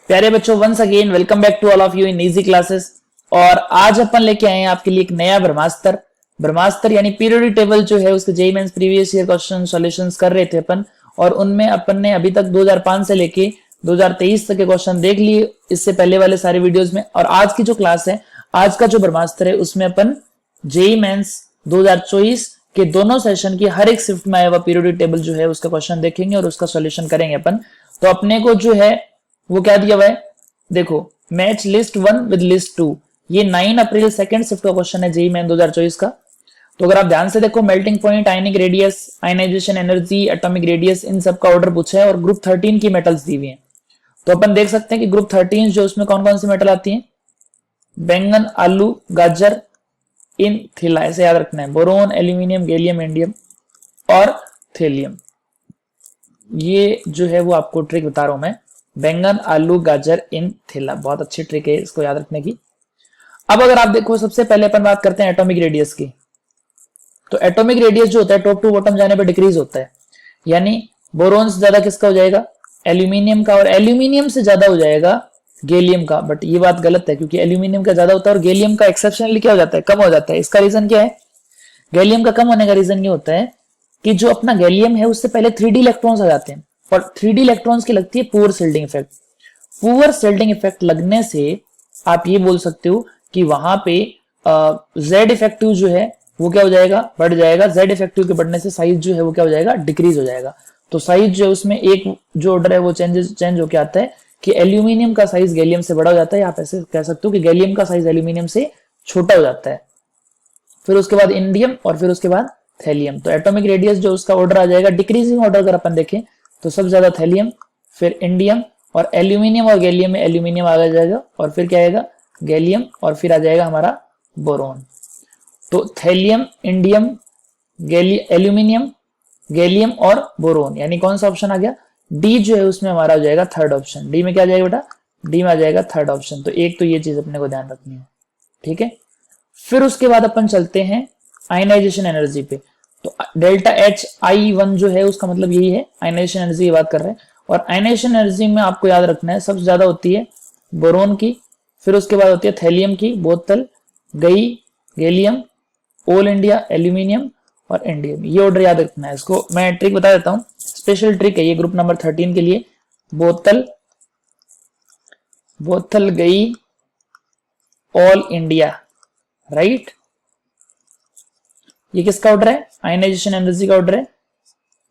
प्यारे बच्चों, once again welcome back to all of you in easy classes. और आज अपन लेके आए हैं आपके लिए एक नया ब्रह्मास्त्र यानी पीरियोडिक टेबल जो है उसके JEE mains previous year question solutions कर रहे थे अपन। और उनमें अपन ने अभी तक 2005 से लेके 2023 तक के क्वेश्चन देख लिए इससे पहले वाले सारे वीडियोस में। और आज की जो क्लास है, आज का जो ब्रह्मास्त्र है, उसमें अपन जेईई मेंस 2024 के दोनों सेशन की हर एक शिफ्ट में आया हुआ पीरियोडिक टेबल जो है उसका क्वेश्चन देखेंगे और उसका सॉल्यूशन करेंगे अपन। तो अपने को जो है वो क्या दिया हुआ है, देखो, मैच लिस्ट 1 विद लिस्ट 2। ये 9 अप्रैल सेकंड शिफ्ट का क्वेश्चन है जेईई मेन 2024 का। तो अगर आप ध्यान से देखो, melting point, ionic radius, ionisation energy, atomic radius, इन सब का ऑर्डर पूछा है और ग्रुप 13 की मेटल्स दी हुई हैं। तो अपन देख सकते हैं कि ग्रुप 13 जो उसमें कौन कौन सी मेटल आती हैं, बैंगन, आलू, गाजर, इन थिला, ऐसे याद रखना है। बोरोन, एल्यूमिनियम, गैलियम, इंडियम और थेलियम। ये जो है वो आपको ट्रिक बता रहा हूं मैं, बैंगन, आलू, गाजर, इन थिला। बहुत अच्छी ट्रिक है इसको याद रखने की। अब अगर आप देखो, सबसे पहले अपन बात करते हैं एटॉमिक रेडियस की। तो एटॉमिक रेडियस जो होता है टॉप टू बॉटम जाने पर डिक्रीज होता है, यानी बोरोन से ज्यादा किसका हो जाएगा, एल्यूमिनियम का, और एल्यूमिनियम से ज्यादा हो जाएगा गैलियम का। बट ये बात गलत है, क्योंकि एल्यूमिनियम का ज्यादा होता है और गैलियम का एक्सेप्शनली क्या हो जाता है, कम हो जाता है। इसका रीजन क्या है, गैलियम का कम होने का रीजन ये होता है कि जो अपना गैलियम है उससे पहले 3D इलेक्ट्रॉन्स आ जाते हैं, और 3D इलेक्ट्रॉन्स की लगती है poor shielding effect. Poor shielding effect लगने से आप ये बोल सकते हो कि वहां पे जेड इफेक्टिव जो है वो क्या हो जाएगा, बढ़ जाएगा। जेड इफेक्टिव के बढ़ने से साइज जो है वो क्या हो जाएगा, डिक्रीज हो जाएगा। तो साइज जो है उसमें एक जो ऑर्डर है वो चेंज होकर आता है कि एल्यूमिनियम का साइज गैलियम से बड़ा हो जाता है। आप ऐसे कह सकते हो कि गैलियम का साइज एल्यूमिनियम से छोटा हो जाता है। फिर उसके बाद इंडियम और फिर उसके बाद थैलियम। तो एटॉमिक रेडियस जो उसका ऑर्डर आ जाएगा, डिक्रीजिंग ऑर्डर अगर अपन देखें तो सबसे ज्यादा थैलियम, फिर इंडियम, और एल्यूमिनियम और गैलियम में एल्यूमिनियम आ जाएगा, और फिर क्या आएगा, गैलियम, और फिर आ जाएगा हमारा बोरोन। तो थैलियम, इंडियम, एल्यूमिनियम, गैलियम और बोरोन, यानी कौन सा ऑप्शन आ गया, डी जो है उसमें हमारा हो जाएगा थर्ड ऑप्शन। डी में क्या आ जाएगा बेटा, डी में आ जाएगा थर्ड ऑप्शन। तो एक तो ये चीज अपने को ध्यान रखनी है, ठीक है। फिर उसके बाद अपन चलते हैं आयनाइजेशन एनर्जी पे। तो डेल्टा एच आई 1 जो है उसका मतलब यही है, आयनाइजेशन एनर्जी की बात कर रहे हैं। और आयनाइजेशन एनर्जी में आपको याद रखना है सबसे ज्यादा होती है बोरोन की, फिर उसके बाद होती है थैलियम की, बोतल, गई, गैलियम, ऑल इंडिया, एल्यूमिनियम और इंडियम। ये ऑर्डर याद रखना है। इसको मैं ट्रिक बता देता हूँ, स्पेशल ट्रिक है ये ग्रुप नंबर 13 के लिए। बोतल, गई, ऑल इंडिया, राइट। ये किसका ऑर्डर है, आयनाइजेशन एनर्जी का ऑर्डर है।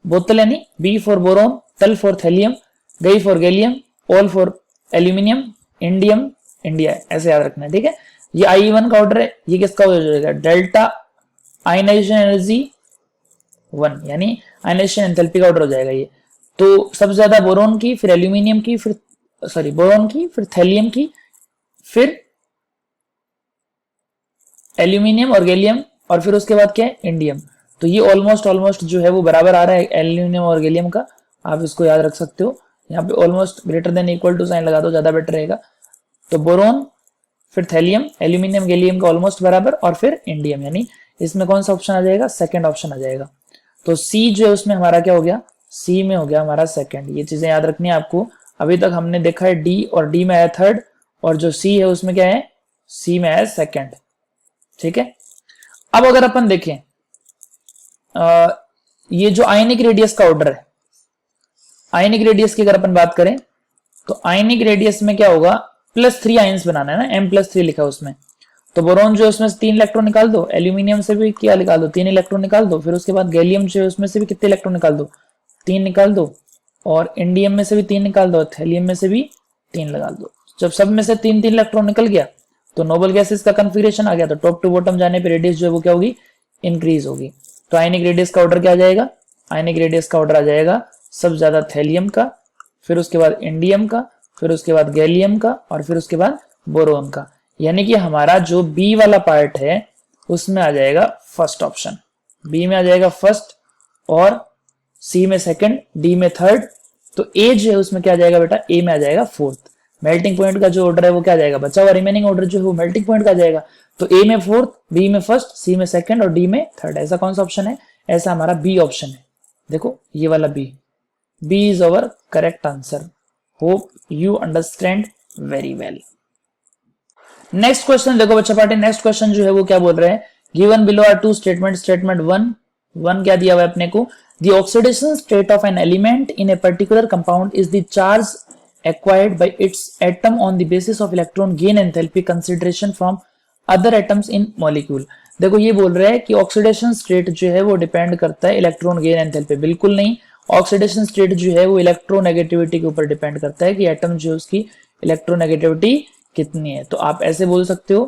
बोतल यानी बी फॉर बोरोन, तल फॉर थैलियम, गई for gallium, all for aluminium, indium, India, ऐसे याद रखना है, ठीक है। ये I1 का ऑर्डर है। ये किसका हो जाएगा, डेल्टा आयनाइजेशन एनर्जी 1, यानी आयनाइजेशन एंथैल्पी का ऑर्डर हो जाएगा ये। तो सबसे ज्यादा बोरोन की, फिर एल्यूमिनियम की, फिर बोरोन की, फिर थैलियम की, फिर एल्यूमिनियम और गैलियम, और फिर उसके बाद क्या है, इंडियम। तो ये ऑलमोस्ट जो है वो बराबर आ रहा है एल्यूमिनियम और गैलियम का। आप इसको याद रख सकते हो, यहाँ पे almost greater than equal to sign लगा दो, ज्यादा बेटर रहेगा। तो बोरोन, फिर थैलियम, एल्यूमिनियम, गैलियम का ऑलमोस्ट बराबर, और फिर इंडियम, यानी इसमें कौन सा ऑप्शन आ जाएगा, सेकंड ऑप्शन आ जाएगा। तो सी जो है उसमें हमारा क्या हो गया, सी में हो गया हमारा सेकंड। ये चीजें याद रखनी है आपको। अभी तक हमने देखा है डी, और डी में आया थर्ड, और जो सी है उसमें क्या है, सी में आया सेकंड, ठीक है। अब अगर अपन देखें ये जो आयनिक रेडियस का ऑर्डर है, आयनिक रेडियस की अगर अपन बात करें तो आयनिक रेडियस में क्या होगा, +3 आयंस बनाना है ना, M+3 लिखा है उसमें। तो बोरोन जो है उसमें से 3 इलेक्ट्रॉन निकाल दो, एल्यूमिनियम से भी क्या निकाल दो, 3 इलेक्ट्रॉन निकाल दो, फिर उसके बाद गैलियम जो है उसमें से भी कितने इलेक्ट्रॉन निकाल दो, 3 निकाल दो, और इंडियम में से भी 3 निकाल दो, थैलियम में से भी 3 निकाल दो। जब सब में से 3 इलेक्ट्रॉन निकल गया तो नोबल गैसेस का कन्फिगरेशन आ गया। तो टॉप टू बॉटम जाने पे रेडियस जो है वो क्या होगी, इंक्रीज होगी। तो आयनिक रेडियस का ऑर्डर क्या आ जाएगा, आयनिक रेडियस का ऑर्डर आ जाएगा सबसे ज्यादा थैलियम का, फिर उसके बाद इंडियम का, फिर उसके बाद गैलियम का, और फिर उसके बाद बोरोन का। यानी कि हमारा जो बी वाला पार्ट है उसमें आ जाएगा फर्स्ट ऑप्शन, बी में आ जाएगा फर्स्ट, और सी में सेकंड, डी में थर्ड। तो ए जो है उसमें क्या आ जाएगा बेटा, ए में आ जाएगा फोर्थ। मेल्टिंग पॉइंट का जो ऑर्डर है वो क्या आ जाएगा, बचा हुआ रिमेनिंग ऑर्डर जो है वो मेल्टिंग पॉइंट का आ जाएगा। तो ए में फोर्थ, बी में फर्स्ट, सी में सेकंड और डी में थर्ड। ऐसा कौन सा ऑप्शन है, ऐसा हमारा बी ऑप्शन है। देखो ये वाला B, B is our correct answer. Hope you understand very well. Next question देखो बच्चा पार्टी, नेक्स्ट क्वेश्चन जो है वो क्या बोल रहे हैं, given below are two statement, statement one क्या दिया हुआ है अपने को, the oxidation state of an element in a particular compound is the charge acquired by its atom on the basis of electron gain enthalpy consideration from other atoms in molecule। देखो ये बोल रहा है कि ऑक्सीडेशन स्टेट जो है वो depend करता है इलेक्ट्रॉन गेन एंथैल्पी, बिल्कुल नहीं। ऑक्सीडेशन स्टेट जो है वो इलेक्ट्रोनेगेटिविटी के ऊपर डिपेंड करता है कि एटम जो है उसकी इलेक्ट्रोनेगेटिविटी कितनी है। तो आप ऐसे बोल सकते हो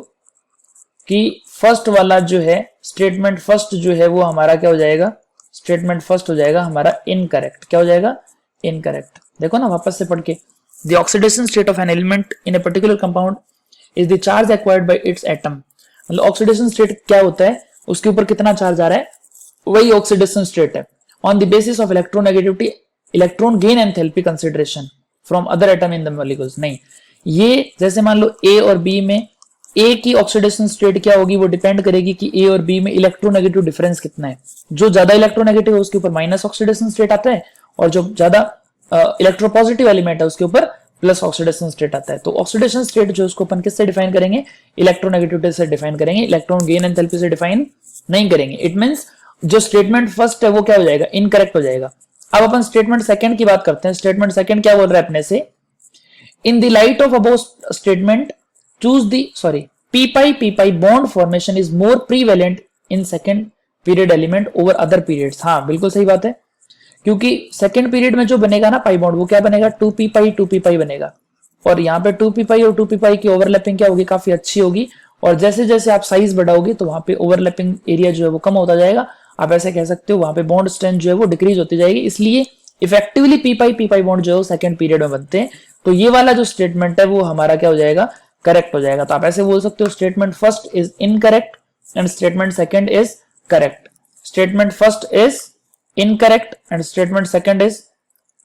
कि फर्स्ट वाला जो है स्टेटमेंट फर्स्ट जो है वो हमारा क्या हो जाएगा, स्टेटमेंट फर्स्ट हो जाएगा हमारा इनकरेक्ट। क्या हो जाएगा, इनकरेक्ट। देखो ना वापस से पढ़ के, the oxidation state of an element in a particular compound is the charge acquired by its atom। मतलब ऑक्सीडेशन स्टेट क्या होता है, उसके ऊपर कितना चार्ज आ रहा है, वही ऑक्सीडेशन स्टेट है। On the basis of electronegativity electron gain enthalpy consideration from other atom in the molecules. नहीं, ये जैसे मान लो ए और बी में, ए की ऑक्सीडेशन स्टेट क्या होगी, वो डिपेंड करेगी कि ए और बी में इलेक्ट्रोनेगेटिव डिफरेंस कितना है। जो ज्यादा इलेक्ट्रोनेगेटिव है उसके ऊपर माइनस ऑक्सीडेशन स्टेट आता है, और जो ज्यादा इलेक्ट्रोपॉजिटिव एलिमेंट है उसके ऊपर प्लस ऑक्सीडेशन स्टेट आता है। तो ऑक्सीडेशन स्टेट जो उसको अपन किससे डिफाइन करेंगे, इलेक्ट्रोनेगेटिविटी से डिफाइन करेंगे, इलेक्ट्रॉन गेन एंथैल्पी से डिफाइन नहीं करेंगे। इट मींस जो स्टेटमेंट फर्स्ट है वो क्या हो जाएगा, इनकरेक्ट हो जाएगा। अब अपन स्टेटमेंट सेकंड की बात करते हैं। स्टेटमेंट सेकंड क्या बोल रहा है अपने से, in the light of above statement choose the P pi bond formation is more prevalent in second period element over other periods. हाँ बिल्कुल सही बात है, क्योंकि सेकंड पीरियड में जो बनेगा ना पाई बॉन्ड, वो क्या बनेगा, 2p पाई बनेगा। और यहाँ पे 2p पाई और 2p पाई की ओवरलैपिंग क्या होगी, काफी अच्छी होगी। और जैसे जैसे आप साइज बढ़ाओगे तो वहां पे ओवरलैपिंग एरिया जो है वो कम होता जाएगा। आप ऐसे कह सकते हो वहां पे बॉन्ड स्ट्रेंथ जो है वो डिक्रीज होती जाएगी। इसलिए इफेक्टिवली पी पाई बॉन्ड जो है सेकंड पीरियड में बनते हैं। तो ये वाला जो स्टेटमेंट है वो हमारा क्या हो जाएगा, करेक्ट हो जाएगा। तो आप ऐसे बोल सकते हो statement first is incorrect and statement second is correct. Statement first is incorrect and statement second is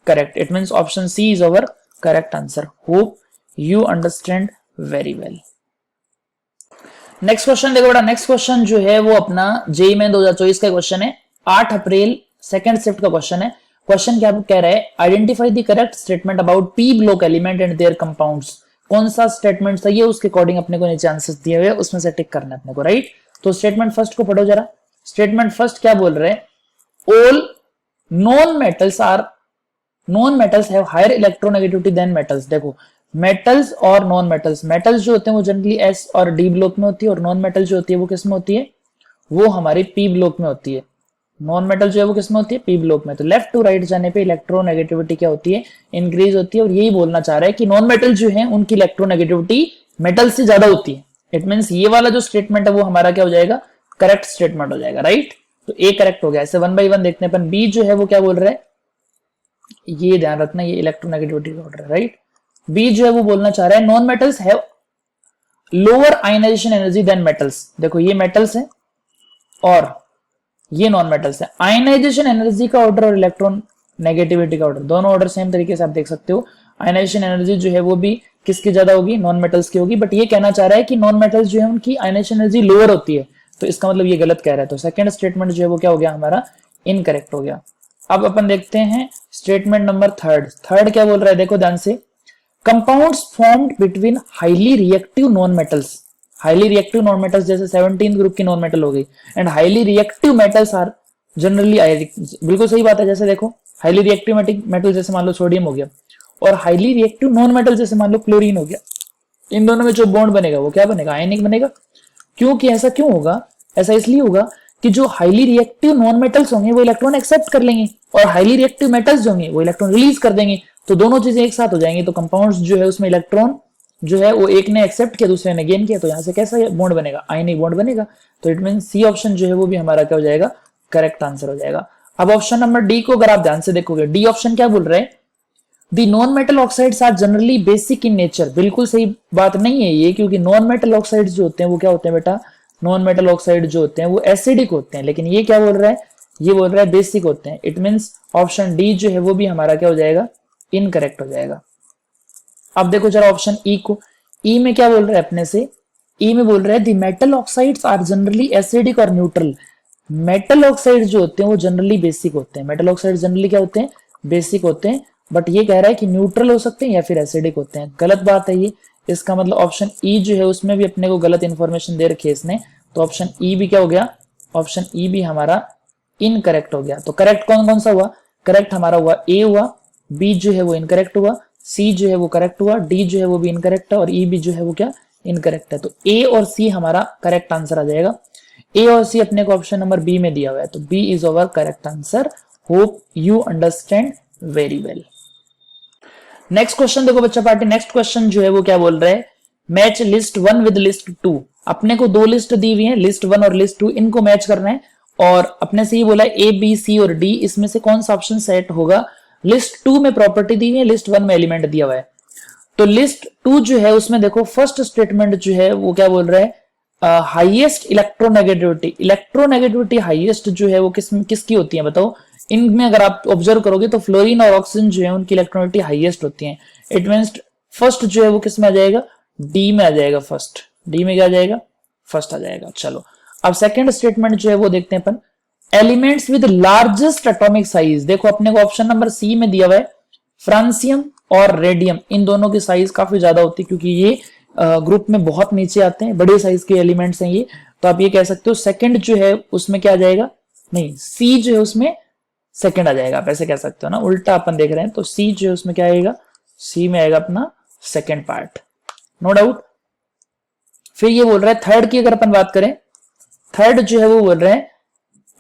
correct. It means option C is our correct answer. Hope you understand very well. Next question देखो बेटा, next question जो है वो अपना JEE में 2024 का question है, 8 अप्रैल second shift का क्वेश्चन है। क्वेश्चन क्या कह रहा है, identify the correct statement about P block element and there compounds. कौन सा स्टेटमेंट सही है उसके अकॉर्डिंग अपने को नीचे आंसर्स दिए हुए, उसमें से टिक करना है अपने को, राइट। तो स्टेटमेंट फर्स्ट को पढ़ो जरा। स्टेटमेंट फर्स्ट क्या बोल रहे हैं, all known metals have higher electronegativity than metals। देखो मेटल्स और नॉन मेटल्स, मेटल्स जो होते हैं वो जनरली एस और डी ब्लॉक में होती है, और नॉन मेटल जो होती है वो किस में होती है, वो हमारी पी ब्लॉक में होती है। नॉन मेटल जो है वो किस में होती है, पी ब्लॉक में। तो लेफ्ट टू राइट जाने पे इलेक्ट्रोनेगेटिविटी क्या होती है, इंक्रीज होती है। और यही बोलना चाह रहा है कि नॉन मेटल जो है उनकी इलेक्ट्रोनेगेटिविटी मेटल से ज्यादा होती है। इट मींस ये वाला जो स्टेटमेंट है वो हमारा क्या हो जाएगा, करेक्ट स्टेटमेंट हो जाएगा, राइट। तो ए करेक्ट हो गया। ऐसे 1 बाय 1 देखते हैं अपन। बी जो है वो क्या बोल रहा है, ये ध्यान रखना, ये इलेक्ट्रोनेगेटिविटी का ऑर्डर है, राइट। बी जो है वो बोलना चाह रहा है non metals have lower ionisation energy than metals. देखो ये मेटल्स है और ये नॉन मेटल्स है। आयनाइजेशन एनर्जी का ऑर्डर और इलेक्ट्रॉन नेगेटिविटी का ऑर्डर, दोनों ऑर्डर सेम तरीके से आप देख सकते हो। आयनाइजेशन एनर्जी जो है वो भी किसकी ज्यादा होगी, नॉन मेटल्स की होगी। बट ये कहना चाह रहा है कि नॉन मेटल्स जो है उनकी आयनाइजेशन एनर्जी लोअर होती है, तो इसका मतलब ये गलत कह रहा है। तो सेकंड स्टेटमेंट जो है वो क्या हो गया, हमारा इनकरेक्ट हो गया। अब अपन देखते हैं स्टेटमेंट नंबर थर्ड क्या बोल रहा है, देखो ध्यान से। Compounds formed between highly reactive non metals, highly reactive non metals जैसे 17th ग्रुप की नॉन मेटल हो गई, and highly reactive metals are generally ionic. बिल्कुल सही बात है। जैसे देखो हाईली रिएक्टिव मेटल जैसे मान लो सोडियम हो गया, और हाईली रिएक्टिव नॉन मेटल जैसे मान लो क्लोरीन हो गया। इन दोनों में जो बॉन्ड बनेगा वो क्या बनेगा, आयनिक बनेगा। क्योंकि ऐसा क्यों होगा, ऐसा इसलिए होगा कि जो हाईली रिएक्टिव नॉन मेटल्स होंगे वो इलेक्ट्रॉन एक्सेप्ट कर लेंगे, और हाईली रिएक्टिव मेटल्स जो होंगे वो इलेक्ट्रॉन रिलीज कर देंगे। तो दोनों चीजें एक साथ हो जाएंगी। तो कंपाउंड्स जो है उसमें इलेक्ट्रॉन जो है वो एक ने एक्सेप्ट किया, दूसरे ने गेन किया। तो यहाँ से कैसा बॉन्ड बनेगा, आयनिक बॉन्ड बनेगा। तो इट मीन सी ऑप्शन जो है वो भी हमारा क्या हो जाएगा, करेक्ट आंसर हो जाएगा। अब ऑप्शन नंबर डी को अगर आप ध्यान से देखोगे, डी ऑप्शन क्या बोल रहे हैं, the non metal oxides are generally basic in nature. बिल्कुल सही बात नहीं है ये, क्योंकि नॉन मेटल ऑक्साइड्स जो होते हैं वो क्या होते हैं बेटा, नॉन मेटल ऑक्साइड जो होते हैं वो एसिडिक होते हैं। लेकिन ये क्या बोल रहा है, ये बोल रहा है बेसिक होते हैं। इट मींस ऑप्शन डी जो है वो भी हमारा क्या हो जाएगा, इनकरेक्ट हो जाएगा। अब देखो जरा ऑप्शन ई को, ई में क्या बोल रहा है अपने से, ई में बोल रहा है the metal oxides are generally acidic और न्यूट्रल। मेटल ऑक्साइड जो होते हैं वो जनरली बेसिक होते हैं। मेटल ऑक्साइड जनरली क्या होते हैं, बेसिक होते हैं। बट ये कह रहा है कि न्यूट्रल हो सकते हैं या फिर एसिडिक होते हैं। गलत बात है ये। इसका मतलब ऑप्शन ई जो है उसमें भी अपने को गलत इंफॉर्मेशन दे रखी है इसने। तो ऑप्शन ई भी क्या हो गया, ऑप्शन ई भी हमारा इनकरेक्ट हो गया। तो करेक्ट कौन कौन सा हुआ, करेक्ट हमारा हुआ ए हुआ, बी जो है वो इनकरेक्ट हुआ, सी जो है वो करेक्ट हुआ, डी जो है वो भी इनकरेक्ट है और ई भी जो है वो क्या इनकरेक्ट है। तो ए और सी हमारा करेक्ट आंसर आ जाएगा। ए और सी अपने को ऑप्शन नंबर बी में दिया हुआ है, तो B is our correct answer. Hope you understand very well. Next question देखो बच्चा पार्टी, नेक्स्ट क्वेश्चन जो है वो क्या बोल रहा है, मैच लिस्ट 1 विद लिस्ट 2। अपने को दो लिस्ट दी हुई है, लिस्ट 1 और लिस्ट 2, इनको मैच करना है और अपने से ही बोला ए बी सी और डी, इसमें से कौन सा ऑप्शन सेट होगा। लिस्ट 2 में प्रॉपर्टी दी हुई है, लिस्ट 1 में एलिमेंट दिया हुआ है। तो लिस्ट 2 जो है उसमें देखो फर्स्ट स्टेटमेंट जो है वो क्या बोल रहा है, हाईएस्ट इलेक्ट्रोनेगेटिविटी। इलेक्ट्रोनेगेटिविटी हाईएस्ट जो है वो किसकी होती है बताओ। इनमें अगर आप ऑब्जर्व करोगे तो फ्लोरीन और ऑक्सीजन जो है उनकी इलेक्ट्रोनेगेटिविटी हाईएस्ट होती है। इट मींस फर्स्ट जो है वो किस में आ जाएगा, डी में आ जाएगा। फर्स्ट डी में क्या आ जाएगा, फर्स्ट आ जाएगा। चलो अब सेकंड स्टेटमेंट जो है वो देखते हैं अपन, elements with largest atomic size. देखो अपने को ऑप्शन नंबर सी में दिया हुआ है फ्रांसियम और रेडियम, इन दोनों की साइज काफी ज्यादा होती है क्योंकि ये ग्रुप में बहुत नीचे आते हैं, बड़े साइज के एलिमेंट्स हैं ये। तो आप ये कह सकते हो सेकंड जो है उसमें क्या आ जाएगा, नहीं सी जो है उसमें सेकंड आ जाएगा, आप ऐसे कह सकते हो ना, उल्टा अपन देख रहे हैं। तो सी जो है उसमें क्या आएगा, सी में आएगा अपना सेकंड पार्ट, नो डाउट। फिर ये बोल रहा है थर्ड की अगर अपन बात करें, थर्ड जो है वो बोल रहे हैं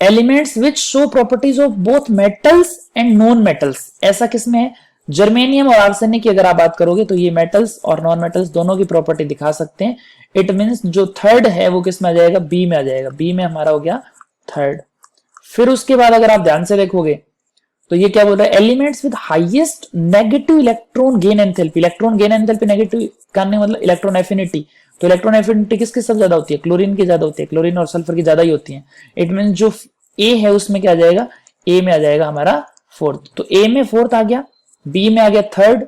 elements which show properties of both metals and non metals. ऐसा किसमें है, जर्मेनियम और आर्सेनिक की अगर आप बात करोगे तो ये मेटल्स और नॉन मेटल्स दोनों की प्रॉपर्टी दिखा सकते हैं। इट मींस जो थर्ड है वो किस में आ जाएगा, बी में आ जाएगा। बी में हमारा हो गया थर्ड। फिर उसके बाद अगर आप ध्यान से देखोगे तो ये क्या बोल रहा है, elements with highest negative electron gain enthalpy. Electron gain enthalpy negative करने मतलब इलेक्ट्रॉन एफिनिटी। तो इलेक्ट्रॉन एफिनिटी किसकी सबसे ज्यादा होती है, क्लोरीन की ज्यादा होती है, क्लोरीन और सल्फर की ज्यादा ही होती है। इट मींस जो ए है उसमें क्या आ जाएगा, ए में आ जाएगा हमारा फोर्थ। तो ए में फोर्थ आ गया, बी में आ गया थर्ड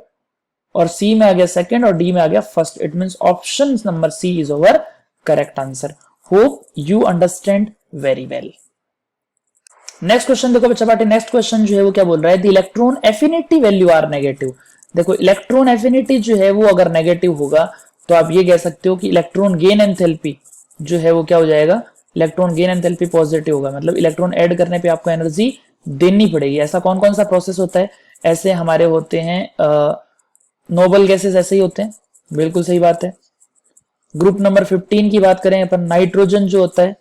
और सी में आ गया सेकंड और डी में आ गया first. It means option number C is our correct answer. Hope you understand very well. Next question देखो बच्चा पार्टी, नेक्स्ट क्वेश्चन जो है वो क्या बोल रहा है, the electron affinity value are negative. देखो इलेक्ट्रॉन एफिनिटी जो है वो अगर नेगेटिव होगा तो आप ये कह सकते हो कि इलेक्ट्रॉन गेन एंथैल्पी जो है वो क्या हो जाएगा, इलेक्ट्रॉन गेन एंथैल्पी पॉजिटिव होगा। मतलब इलेक्ट्रॉन ऐड करने पे आपको एनर्जी देनी पड़ेगी। ऐसा कौन कौन सा प्रोसेस होता है, ऐसे हमारे होते हैं नोबल गैसेस ऐसे ही होते हैं, बिल्कुल सही बात है। ग्रुप नंबर 15 की बात करें अपन, नाइट्रोजन जो होता है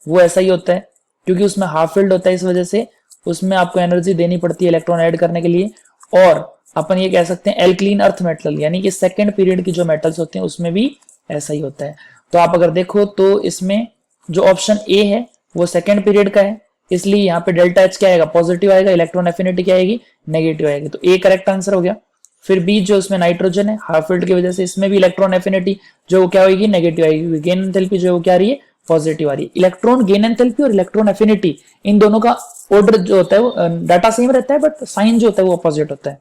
वो ऐसा ही होता है क्योंकि उसमें हाफ फील्ड होता है, इस वजह से उसमें आपको एनर्जी देनी पड़ती है इलेक्ट्रॉन ऐड करने के लिए। और अपन ये कह सकते हैं एल्कलीन अर्थ मेटल, यानी कि सेकंड पीरियड की जो मेटल्स होते हैं उसमें भी ऐसा ही होता है। तो आप अगर देखो तो इसमें जो ऑप्शन ए है वो सेकंड पीरियड का है, इसलिए यहाँ पे डेल्टा एच क्या आएगा, पॉजिटिव आएगा, इलेक्ट्रॉन एफिनिटी क्या आएगी, नेगेटिव आएगी। तो ए करेक्ट आंसर हो गया। फिर बी जो इसमें नाइट्रोजन है, हाफ फील्ड की वजह से इसमें भी इलेक्ट्रॉन एफिनिटी जो क्या होगी, नेगेटिव आएगी। गेन एंथैल्पी जो है वो क्या आ रही है, पॉजिटिव आ रही है। इलेक्ट्रॉन गेन एंथैल्पी और इलेक्ट्रॉन एफिनिटी इन दोनों का ऑर्डर जो होता है वो डाटा सेम रहता है बट साइन जो होता है वो अपोजिट होता है।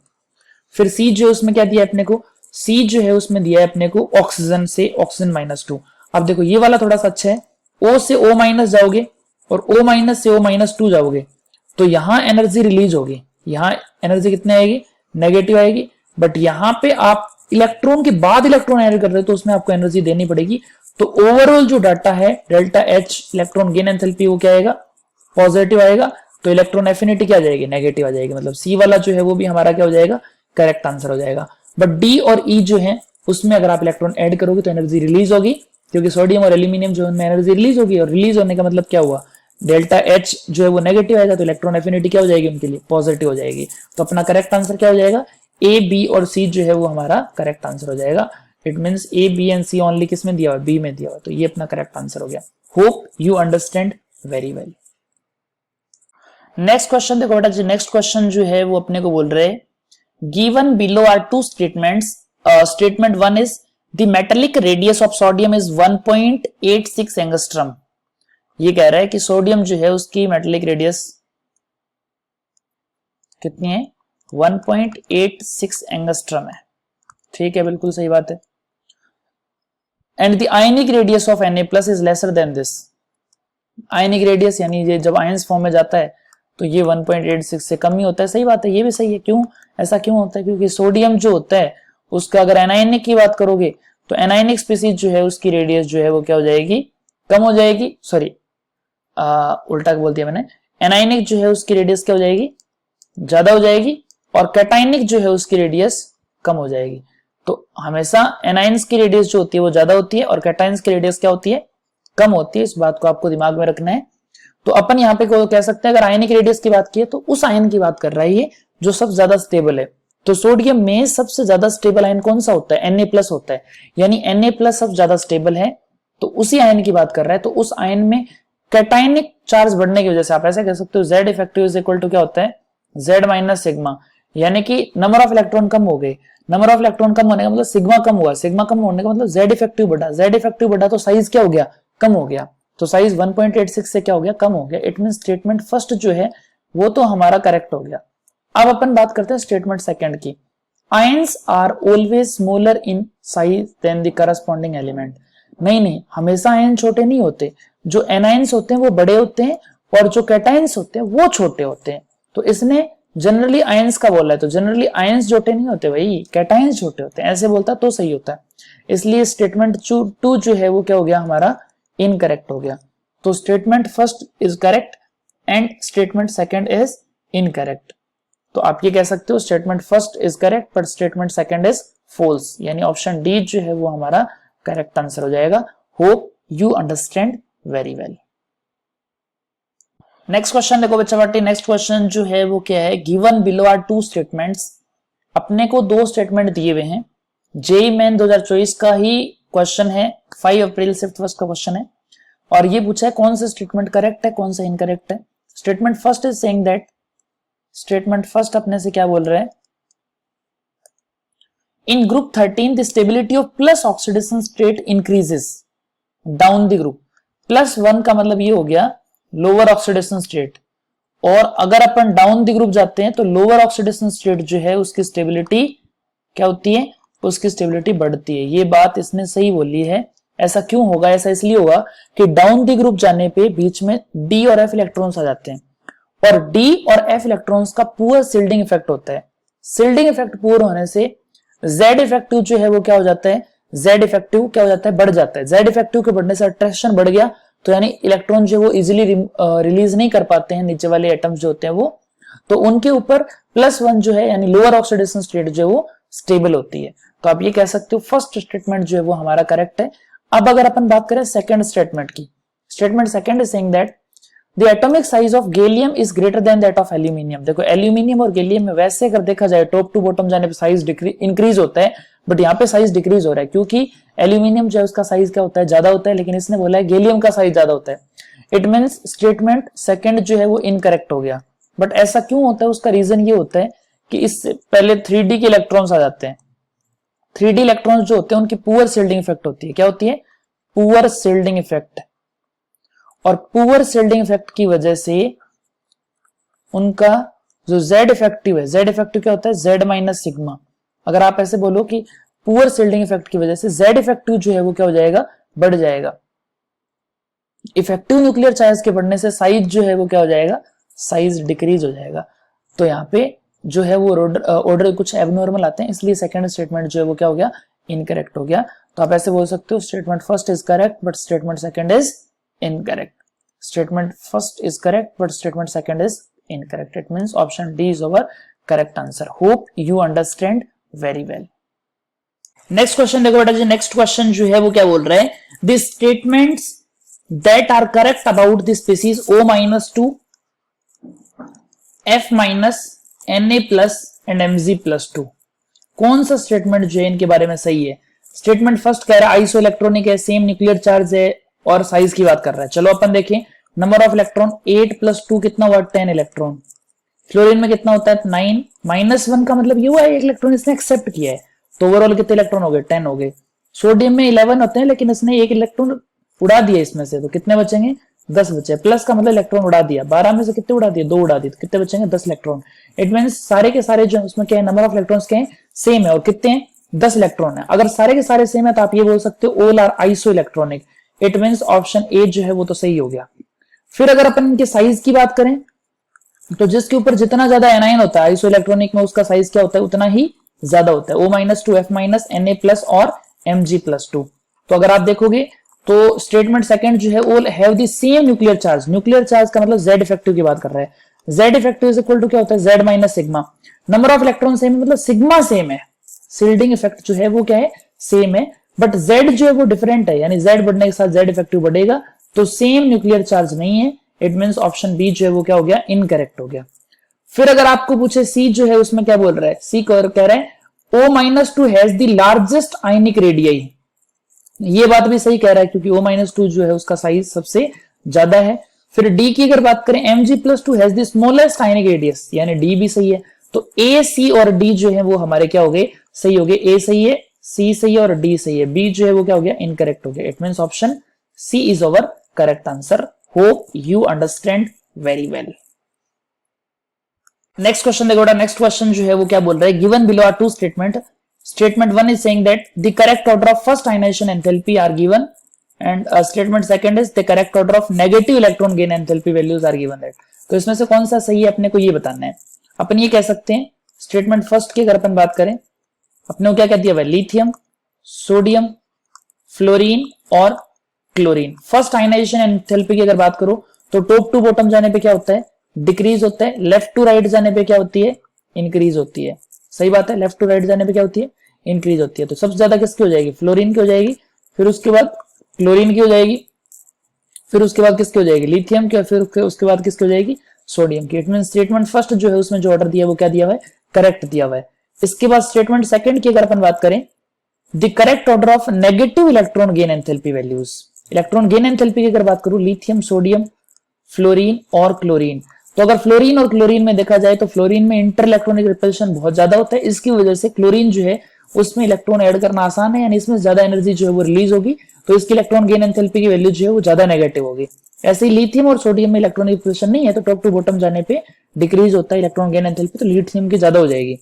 फिर सी जो उसमें क्या दिया है अपने को, सी जो है उसमें दिया है अपने को ऑक्सीजन से ऑक्सीजन -2। अब देखो ये वाला थोड़ा सा अच्छा है, O से O- जाओगे और O- से O-2 जाओगे तो यहां एनर्जी रिलीज होगी, यहां एनर्जी कितनी आएगी, नेगेटिव आएगी। बट यहां पे आप इलेक्ट्रॉन के बाद इलेक्ट्रॉन ऐड कर रहे हो तो उसमें आपको एनर्जी देनी पड़ेगी। तो ओवरऑल जो डाटा है delta H electron gain enthalpy वो क्या आएगा, पॉजिटिव आएगा। तो इलेक्ट्रॉन एफिनिटी क्या आ जाएगी, नेगेटिव आ जाएगी। मतलब सी वाला जो है वो भी हमारा क्या हो जाएगा, करेक्ट आंसर हो जाएगा। बट डी और ई जो है उसमें अगर आप इलेक्ट्रॉन ऐड करोगे तो एनर्जी रिलीज होगी, क्योंकि सोडियम और एल्यूमिनियम जो उनमें एनर्जी रिलीज होगी, और रिलीज होने का मतलब क्या हुआ, डेल्टा एच जो है वो नेगेटिव आएगा तो इलेक्ट्रॉन एफिनिटी क्या हो जाएगी उनके लिए, पॉजिटिव हो जाएगी। तो अपना करेक्ट आंसर क्या हो जाएगा, ए बी और सी जो है वो हमारा करेक्ट आंसर हो जाएगा। It means A B and C only किस में दिया हुआ, बी में दिया हुआ। तो ये अपना करेक्ट आंसर हो गया। Hope you understand very well. Next question देखो बेटा जी, नेक्स्ट क्वेश्चन जो है वो अपने को बोल रहे हैं given below are two statements. Statement 1 is the metallic radius of sodium is 1.86 angstrom. ये कह रहा है कि सोडियम जो है उसकी मेटेलिक रेडियस कितनी है, 1.86 एंगस्ट्रम है। ठीक है, बिल्कुल सही बात है। And the ionic radius of Na+ is lesser than this. Ionic radius यानी ये जब आयंस फॉर्म में जाता है तो ये 1.86 से कम ही होता है। सही बात है, ये भी सही है। क्यों ऐसा क्यों होता है? क्योंकि सोडियम जो होता है उसका अगर एनायनिक की बात करोगे तो एनायनिक स्पीसीज जो है उसकी रेडियस जो है वो क्या हो जाएगी? कम हो जाएगी। सॉरी उल्टा बोल दिया मैंने। एनायनिक जो है उसकी रेडियस क्या हो जाएगी? ज्यादा हो जाएगी, और कैटायनिक जो है उसकी रेडियस कम हो जाएगी। तो हमेशा एनायंस की रेडियस जो होती है वो ज्यादा होती है और कैटायंस की रेडियस क्या होती है? कम होती है। इस बात को आपको दिमाग में रखना है। तो अपन यहाँ पे कह सकते हैं, अगर आयनिक रेडियस की बात की तो उस आयन की बात कर रहा है ये जो सबसे ज्यादा स्टेबल है। तो सोडियम में सबसे ज्यादा स्टेबल आयन कौन सा होता है? Na+ होता है, यानी Na+ सबसे ज्यादा स्टेबल है, तो उसी आयन की बात कर रहा है। तो उस आयन में कैटायनिक चार्ज बढ़ने की वजह से आप ऐसे कह सकते हो Z effective is equal to क्या होता है? Z- सिग्मा, यानी कि नंबर ऑफ इलेक्ट्रॉन कम हो गए। नंबर ऑफ इलेक्ट्रॉन कम होने का मतलब सिग्मा कम हुआ, सिग्मा कम होने का मतलब Z इफेक्टिव बढ़ा, Z इफेक्टिव बढ़ा तो साइज क्या हो गया? कम हो गया। तो साइज 1.86 से क्या हो गया? कम हो गया। इट मीन स्टेटमेंट फर्स्ट जो है वो तो हमारा करेक्ट हो गया। अब अपन बात करते हैं स्टेटमेंट सेकंड की। Ions are always smaller in size than the corresponding element. नहीं, हमेशा आयन छोटे नहीं होते। जो एनायंस होते हैं वो बड़े होते हैं और जो कैटायंस होते हैं वो छोटे होते हैं। तो इसने जनरली आयंस का बोला है, तो जनरली आयंस छोटे नहीं होते भाई, कैटायंस छोटे होते हैं। ऐसे बोलता तो सही होता है। इसलिए स्टेटमेंट 2 जो है वो क्या हो गया हमारा? इनकरेक्ट हो गया। तो statement first is correct and statement second is incorrect. तो आप ये कह सकते हो statement first is correct but statement second is false, यानी ऑप्शन डी जो है वो हमारा करेक्ट आंसर हो जाएगा। Hope you understand very well. Next question देखो बच्चा पार्टी। नेक्स्ट क्वेश्चन जो है वो क्या है? Given below are 2 statements. अपने को 2 स्टेटमेंट दिए हुए हैं। जेईई मेन 2024 का ही क्वेश्चन है, 5 अप्रैल शिफ्ट फर्स्ट का क्वेश्चन है, और ये पूछा है कौन सा स्टेटमेंट करेक्ट है कौन सा इनकरेक्ट है। Statement first is saying that, statement first अपने से क्या बोल रहा है? In group 13 the stability of plus oxidation state increases down the group. +1 का मतलब ये हो गया लोअर ऑक्सीडेशन स्टेट, और अगर अपन डाउन द ग्रुप जाते हैं तो लोअर ऑक्सीडेशन स्टेट जो है उसकी स्टेबिलिटी क्या होती है? उसकी स्टेबिलिटी बढ़ती है। ये बात इसने सही बोली है। ऐसा क्यों होगा? ऐसा इसलिए होगा कि डाउन द ग्रुप जाने पे बीच में D और F इलेक्ट्रॉन्स आ जाते हैं, और D और F इलेक्ट्रॉन्स का पुअर शिल्डिंग इफेक्ट होता है। शिल्डिंग इफेक्ट पुअर होने से Z इफेक्टिव जो है वो क्या हो जाता है? Z इफेक्टिव क्या हो जाता है? बढ़ जाता है। Z इफेक्टिव के बढ़ने से अट्रैक्शन बढ़ गया, तो यानी इलेक्ट्रॉन जो वो इजीली रिलीज नहीं कर पाते हैं, नीचे वाले एटम्स जो होते हैं वो, तो उनके ऊपर +1 जो है यानी लोअर ऑक्सीडेशन स्टेट जो है वो स्टेबल होती है। तो आप ये कह सकते हो फर्स्ट स्टेटमेंट जो है वो हमारा करेक्ट है। अब अगर अपन बात करें सेकंड स्टेटमेंट की, statement second is saying that the atomic size of gallium is greater than that of aluminium. देखो एल्यूमिनियम और गैलियम में वैसे अगर देखा जाए टॉप टू बॉटम जाने पे साइज इंक्रीज होता है, बट यहाँ पे साइज डिक्रीज हो रहा है क्योंकि एल्यूमिनियम जो है उसका साइज क्या होता है? ज्यादा होता है, लेकिन इसने बोला है गैलियम का साइज ज्यादा होता है। इट मींस स्टेटमेंट सेकंड जो है वो इनकरेक्ट हो गया। बट ऐसा क्यों होता है? उसका रीजन ये होता है कि इससे पहले 3D के इलेक्ट्रॉन्स आ जाते हैं। 3D इलेक्ट्रॉन्स जो होते हैं उनकी पुअर शिल्डिंग इफेक्ट होती है। क्या होती है? Poor shielding effect. और पुअर शिल्डिंग इफेक्ट की वजह से उनका जो Z इफेक्टिव है, Z इफेक्टिव क्या होता है? Z- sigma. अगर आप ऐसे बोलो कि पुअर शिल्डिंग इफेक्ट की वजह से Z इफेक्टिव जो है वो क्या हो जाएगा? बढ़ जाएगा। इफेक्टिव न्यूक्लियर चार्ज के बढ़ने से साइज जो है वो क्या हो जाएगा? साइज डिक्रीज हो जाएगा। तो यहाँ पे जो है वो ऑर्डर कुछ एबनॉर्मल आते हैं, इसलिए सेकंड स्टेटमेंट जो है वो क्या हो गया? इनकरेक्ट हो गया। तो आप ऐसे बोल सकते हो statement first is correct but statement second is incorrect. Statement first is correct but statement second is incorrect. It means option D is our correct answer. Hope you understand very well. Next question देखो बेटा जी। Next question जो है वो क्या बोल रहा है? The statements that are correct about the species O-2 F-, Na+ and Mg+2। कौन सा स्टेटमेंट जो है इनके बारे में सही है? स्टेटमेंट फर्स्ट कह रहा है आइसो इलेक्ट्रॉनिक है, सेम न्यूक्लियर चार्ज है और साइज की बात कर रहा है। चलो अपन देखें। नंबर ऑफ इलेक्ट्रॉन 8 + 2 कितना हुआ? 10 इलेक्ट्रॉन। फ्लोरीन में कितना होता है? 9। -1 का मतलब ये हुआ एक इलेक्ट्रॉन इसने एक्सेप्ट किया है, तो ओवरऑल कितने इलेक्ट्रॉन हो गए? 10 हो गए। सोडियम में 11 होते हैं लेकिन इसने एक इलेक्ट्रॉन उड़ा दिया इसमें से, तो कितने बचेंगे? 10 बचे। प्लस का मतलब इलेक्ट्रॉन उड़ा दिया। 12 में से कितने उड़ा दिए? 2 उड़ा दिए, तो कितने बचेंगे? 10 इलेक्ट्रॉन। इट मींस सारे के सारे जो उसमें क्या है? नंबर ऑफ इलेक्ट्रॉन्स क्या है? सेम है। और कितने हैं? 10 इलेक्ट्रॉन है। अगर सारे के सारे सेम है तो आप ये बोल सकते हो all are iso electronic. It means option A जो है वो तो सही हो गया। फिर अगर अपन इनके साइज की बात करें तो जिसके ऊपर जितना ज्यादा एनाइन होता है आइसो इलेक्ट्रॉनिक में, उसका साइज क्या होता है, उतना ही ज्यादा होता है, O-2F- Na+ और Mg+2। तो अगर आप देखोगे तो स्टेटमेंट सेकंड जो है all have the same nuclear charge. Nuclear charge का मतलब Z इफेक्टिव की बात कर रहा है। Z effective is equal to क्या होता है, Z - sigma. Number of electron same, मतलब सिग्मा सेम है, शिल्डिंग इफेक्ट जो है वो क्या है, सेम है, बट Z जो है वो डिफरेंट है, यानी Z बढ़ने के साथ Z इफेक्टिव बढ़ेगा, तो सेम न्यूक्लियर चार्ज नहीं है। इट मींस ऑप्शन बी जो है वो क्या हो गया, इनकरेक्ट हो गया। फिर अगर आपको पूछे सी जो है उसमें क्या बोल रहा है, सी कह रहा है O-2 has the largest ionic radii. ये बात भी सही कह रहा है क्योंकि O-2 जो है उसका साइज सबसे ज्यादा है। फिर डी की अगर बात करें, Mg+2 has the smallest ionic radius, यानी डी भी सही है। तो ए, सी और डी जो है वो हमारे क्या हो गए, सही हो गए। ए सही है, सी सही है और डी सही है। बी जो है वो क्या हो गया, इनकरेक्ट हो गया। It means option C is our correct answer. Hope you understand very well. Next question देखो बेटा, नेक्स्ट क्वेश्चन जो है वो क्या बोल रहा है, given below are two statement. Statement 1 is saying that the correct order of first ionization enthalpy are given, and statement second is the correct order of negative electron gain enthalpy values are given that। तो इसमें से कौन सा सही है अपने को ये बताना है। अपन ये कह सकते हैं स्टेटमेंट फर्स्ट की अगर अपन बात करें, अपने को क्या कह दिया हुआ है, लिथियम, सोडियम, फ्लोरीन और क्लोरीन। फर्स्ट आयनाइजेशन एंथैल्पी की अगर बात करो तो टॉप टू बॉटम जाने पे क्या होता है, डिक्रीज होता है। लेफ्ट टू राइट जाने पे क्या होती है, इंक्रीज होती है। सही बात है, लेफ्ट टू राइट जाने पे क्या होती है, इंक्रीज होती है। तो सबसे ज्यादा किसकी हो जाएगी, फ्लोरीन की हो जाएगी, फिर उसके बाद क्लोरीन की हो जाएगी, फिर उसके बाद किसकी हो जाएगी, लिथियम की, और फिर उसके बाद किसकी हो जाएगी, सोडियम की। इट मीन स्टेटमेंट फर्स्ट जो है उसमें जो ऑर्डर दिया है वो क्या दिया हुआ है, करेक्ट दिया हुआ है। इसके बाद स्टेटमेंट सेकंड की अगर अपन बात करें, the correct order of negative electron gain enthalpy values. Electron gain enthalpy की अगर बात करूं, लिथियम, सोडियम, फ्लोरीन और क्लोरीन। तो अगर फ्लोरीन और क्लोरीन में देखा जाए तो फ्लोरीन में इंटर इलेक्ट्रॉनिक रिपल्शन बहुत ज्यादा होता है, इसकी वजह से क्लोरीन जो है उसमें इलेक्ट्रॉन ऐड करना आसान है, यानी इसमें ज्यादा एनर्जी जो है वो रिलीज होगी, तो इसकी इलेक्ट्रॉन गेन एंथैल्पी की वैल्यू जो है वो ज्यादा नेगेटिव होगी। ऐसे ही लिथियम और सोडियम में इलेक्ट्रॉनिक रिपल्शन नहीं है, तो टॉप टू बॉटम जाने पे डिक्रीज होता है इलेक्ट्रॉन गेन एंथैल्पी, तो लिथियम की ज्यादा हो जाएगी।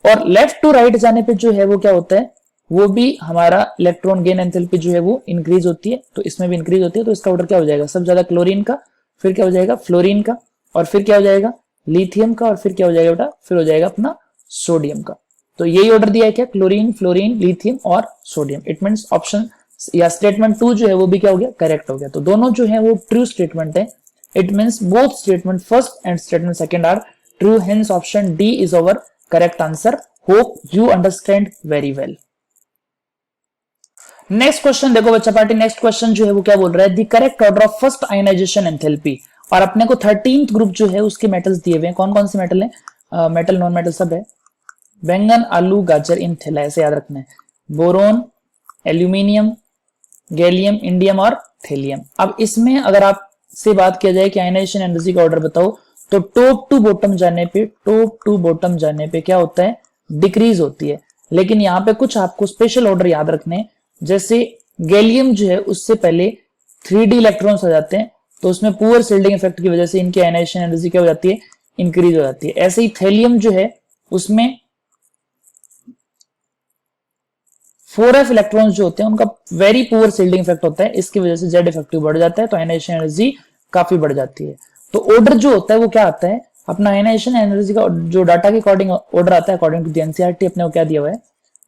और लेफ्ट टू राइट जाने पे जो है वो क्या होता है, वो भी हमारा इलेक्ट्रॉन गेन एंथैल्पी जो है वो इंक्रीज होती है, तो इसमें भी इंक्रीज होती है। तो इसका ऑर्डर क्या हो जाएगा, सबसे ज्यादा क्लोरीन का, फिर क्या हो जाएगा, फ्लोरीन का, और फिर क्या हो जाएगा, लिथियम का, और फिर क्या हो जाएगा बेटा, फिर हो जाएगा अपना सोडियम का। तो यही ऑर्डर दिया है क्या, क्लोरीन, फ्लोरीन, लिथियम और सोडियम। इट मींस ऑप्शन या स्टेटमेंट 2 जो है वो भी क्या हो गया, करेक्ट हो गया। तो दोनों जो है वो ट्रू स्टेटमेंट है। It means both statement first and statement second are true, hence option D is our correct answer. Hope you understand very well. Next question देखो बच्चा पार्टी, नेक्स्ट क्वेश्चन जो है वो क्या बोल रहा है, the correct order of first ionisation enthalpy. और अपने को 13th ग्रुप जो है उसके मेटल्स दिए हुए हैं। कौन कौन से मेटल है, मेटल नॉन मेटल सब है, बैंगन, आलू, गाजर, इन थैला, ऐसे याद रखना है। बोरोन, एल्यूमिनियम, गैलियम, इंडियम और थेलियम। अब इसमें अगर आप से बात किया जाए कि आयनाइजेशन एनर्जी का ऑर्डर बताओ, तो टॉप टू बॉटम जाने पे क्या होता है, डिक्रीज होती है। लेकिन यहाँ पे कुछ आपको स्पेशल ऑर्डर याद रखने हैं, जैसे गैलियम जो है उससे पहले 3d इलेक्ट्रॉन्स आ जाते हैं, तो उसमें पुअर शिल्डिंग इफेक्ट की वजह से इनकी आयनाइजेशन एनर्जी क्या हो जाती है, इंक्रीज हो जाती है। ऐसे ही थेलियम जो है उसमें 4f इलेक्ट्रॉन्स जो होते हैं उनका वेरी पुअर शिल्डिंग इफेक्ट होता है, इसकी वजह से Z इफेक्टिव बढ़ जाता है, तो आयनाइजेशन एनर्जी काफी बढ़ जाती है। तो ऑर्डर जो होता है वो क्या आता है, अपना आयनाइजेशन एनर्जी का जो डाटा के अकॉर्डिंग ऑर्डर आता है अकॉर्डिंग टू द एनसीईआरटी, अपने को क्या दिया हुआ है,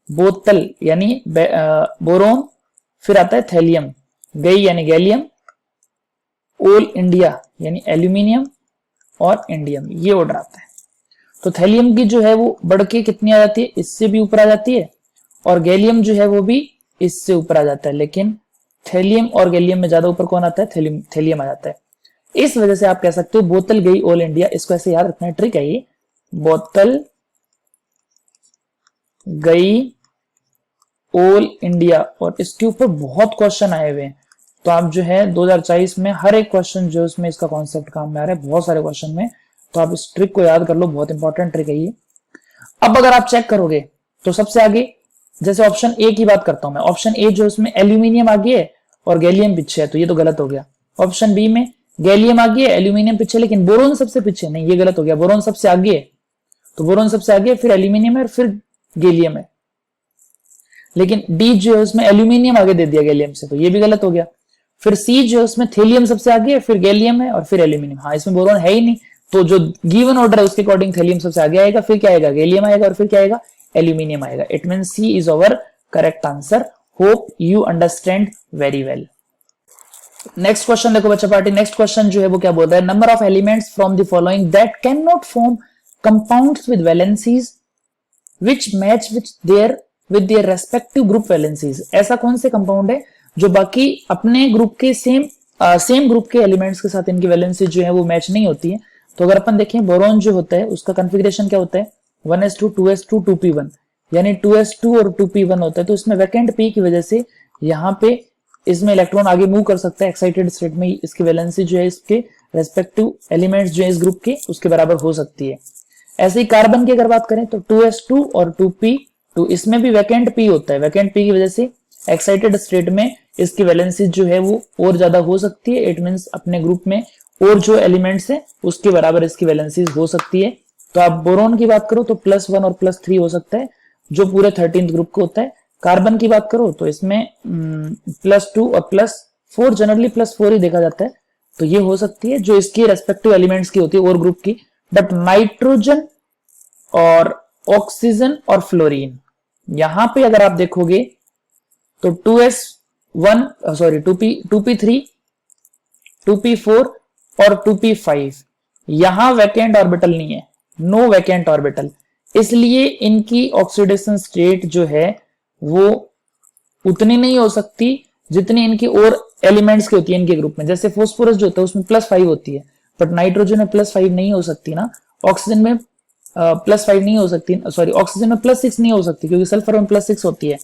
बोतल यानी बोरोन, फिर आता है थैलियम, गई यानी गैलियम, ऑल इंडिया यानी एल्यूमिनियम और इंडियम, ये ऑर्डर आता है। तो थैलियम की जो है वो बढ़ के कितनी आ जाती है, इससे भी ऊपर आ जाती है, और गैलियम जो है वो भी इससे ऊपर आ जाता है। लेकिन थैलियम और गैलियम में ज्यादा ऊपर कौन आता है, थैलियम आ जाता है। इस वजह से आप कह सकते हो बोतल गई ऑल इंडिया, इसको ऐसे याद रखना है, ट्रिक है ये, बोतल गई ऑल इंडिया। और इसके ऊपर बहुत क्वेश्चन आए हुए हैं, तो आप जो है 2024 में हर एक क्वेश्चन जो उसमें इसका कॉन्सेप्ट काम में आ रहा है, बहुत सारे क्वेश्चन में, तो आप इस ट्रिक को याद कर लो, बहुत इंपॉर्टेंट ट्रिक है ये। अब अगर आप चेक करोगे तो सबसे आगे, जैसे ऑप्शन ए की बात करता हूं मैं, ऑप्शन ए जो उसमें एल्यूमिनियम आगे है और गैलियम पीछे है, तो ये तो गलत हो गया। ऑप्शन बी में गैलियम आगे है, एल्यूमिनियम पीछे, लेकिन बोरोन सबसे पीछे, नहीं ये गलत हो गया, बोरोन सबसे आगे है। तो बोरोन सबसे आगे, फिर एल्यूमिनियम है और फिर गैलियम है। लेकिन डी जो है उसमें एल्यूमिनियम आगे दे दिया गैलियम से, तो ये भी गलत हो गया। फिर सी जो है उसमें थेलियम सबसे आगे है, फिर गैलियम है और फिर एल्यूमिनियम। हाँ, इसमें बोरोन है ही नहीं, तो जो गिवन ऑर्डर है उसके अकॉर्डिंग थैलियम सबसे आगे आएगा, फिर क्या आएगा, गैलियम आएगा, और फिर क्या आएगा, एल्यूमिनियम आएगा। It mean C is our correct answer. Hope you understand very well. Next question देखो बच्चा पार्टी, नेक्स्ट क्वेश्चन जो है वो क्या बोल रहा है, number of elements from the following that can not form compounds with valencies which match with their respective group valencies. ऐसा कौन से कंपाउंड है जो बाकी अपने ग्रुप के सेम ग्रुप के एलिमेंट्स के साथ इनकी वैलेंसी जो है वो मैच नहीं होती है। तो अगर अपन देखें बोरोन जो होता है उसका कॉन्फ़िगरेशन क्या होता है, 1s2 2s2 2p1, यानी 2s2 और 2p1 होता है। तो इसमें वैकेंट p की वजह से यहाँ पे इसमें इलेक्ट्रॉन आगे मूव कर सकता है एक्साइटेड स्टेट में, इसकी वैलेंसी जो है इसके रेस्पेक्टिव एलिमेंट्स जो है इस ग्रुप के उसके बराबर हो सकती है। ऐसे ही कार्बन की अगर बात करें तो 2s2 और 2p2, इसमें भी वैकेंट p होता है। वैकेंट p की वजह से एक्साइटेड स्टेट में इसकी वैलेंसी जो है वो और ज्यादा हो सकती है। इट मींस अपने ग्रुप में और जो एलिमेंट्स है उसके बराबर इसकी वैलेंसीज हो सकती है। तो आप बोरोन की बात करो तो +1 और +3 हो सकता है जो पूरे 13th ग्रुप को होता है। कार्बन की बात करो तो इसमें +2 और +4, जनरली +4 ही देखा जाता है, तो ये हो सकती है जो इसकी रेस्पेक्टिव एलिमेंट्स की होती है और ग्रुप की। बट नाइट्रोजन और ऑक्सीजन और फ्लोरीन, यहां पे अगर आप देखोगे तो 2p3 2p4 और 2p5 यहां वैकेंट ऑर्बिटल नहीं है, नो वैकेंट ऑर्बिटल, इसलिए इनकी ऑक्सीडेशन स्टेट जो है वो उतनी नहीं हो सकती जितनी इनकी और एलिमेंट्स की होती है इनके ग्रुप में। जैसे फास्फोरस जो होता है उसमें +5 होती है, बट नाइट्रोजन में +5 नहीं हो सकती ना, ऑक्सीजन में +5 नहीं हो सकती, सॉरी ऑक्सीजन में +6 नहीं हो सकती क्योंकि सल्फर में +6 होती है।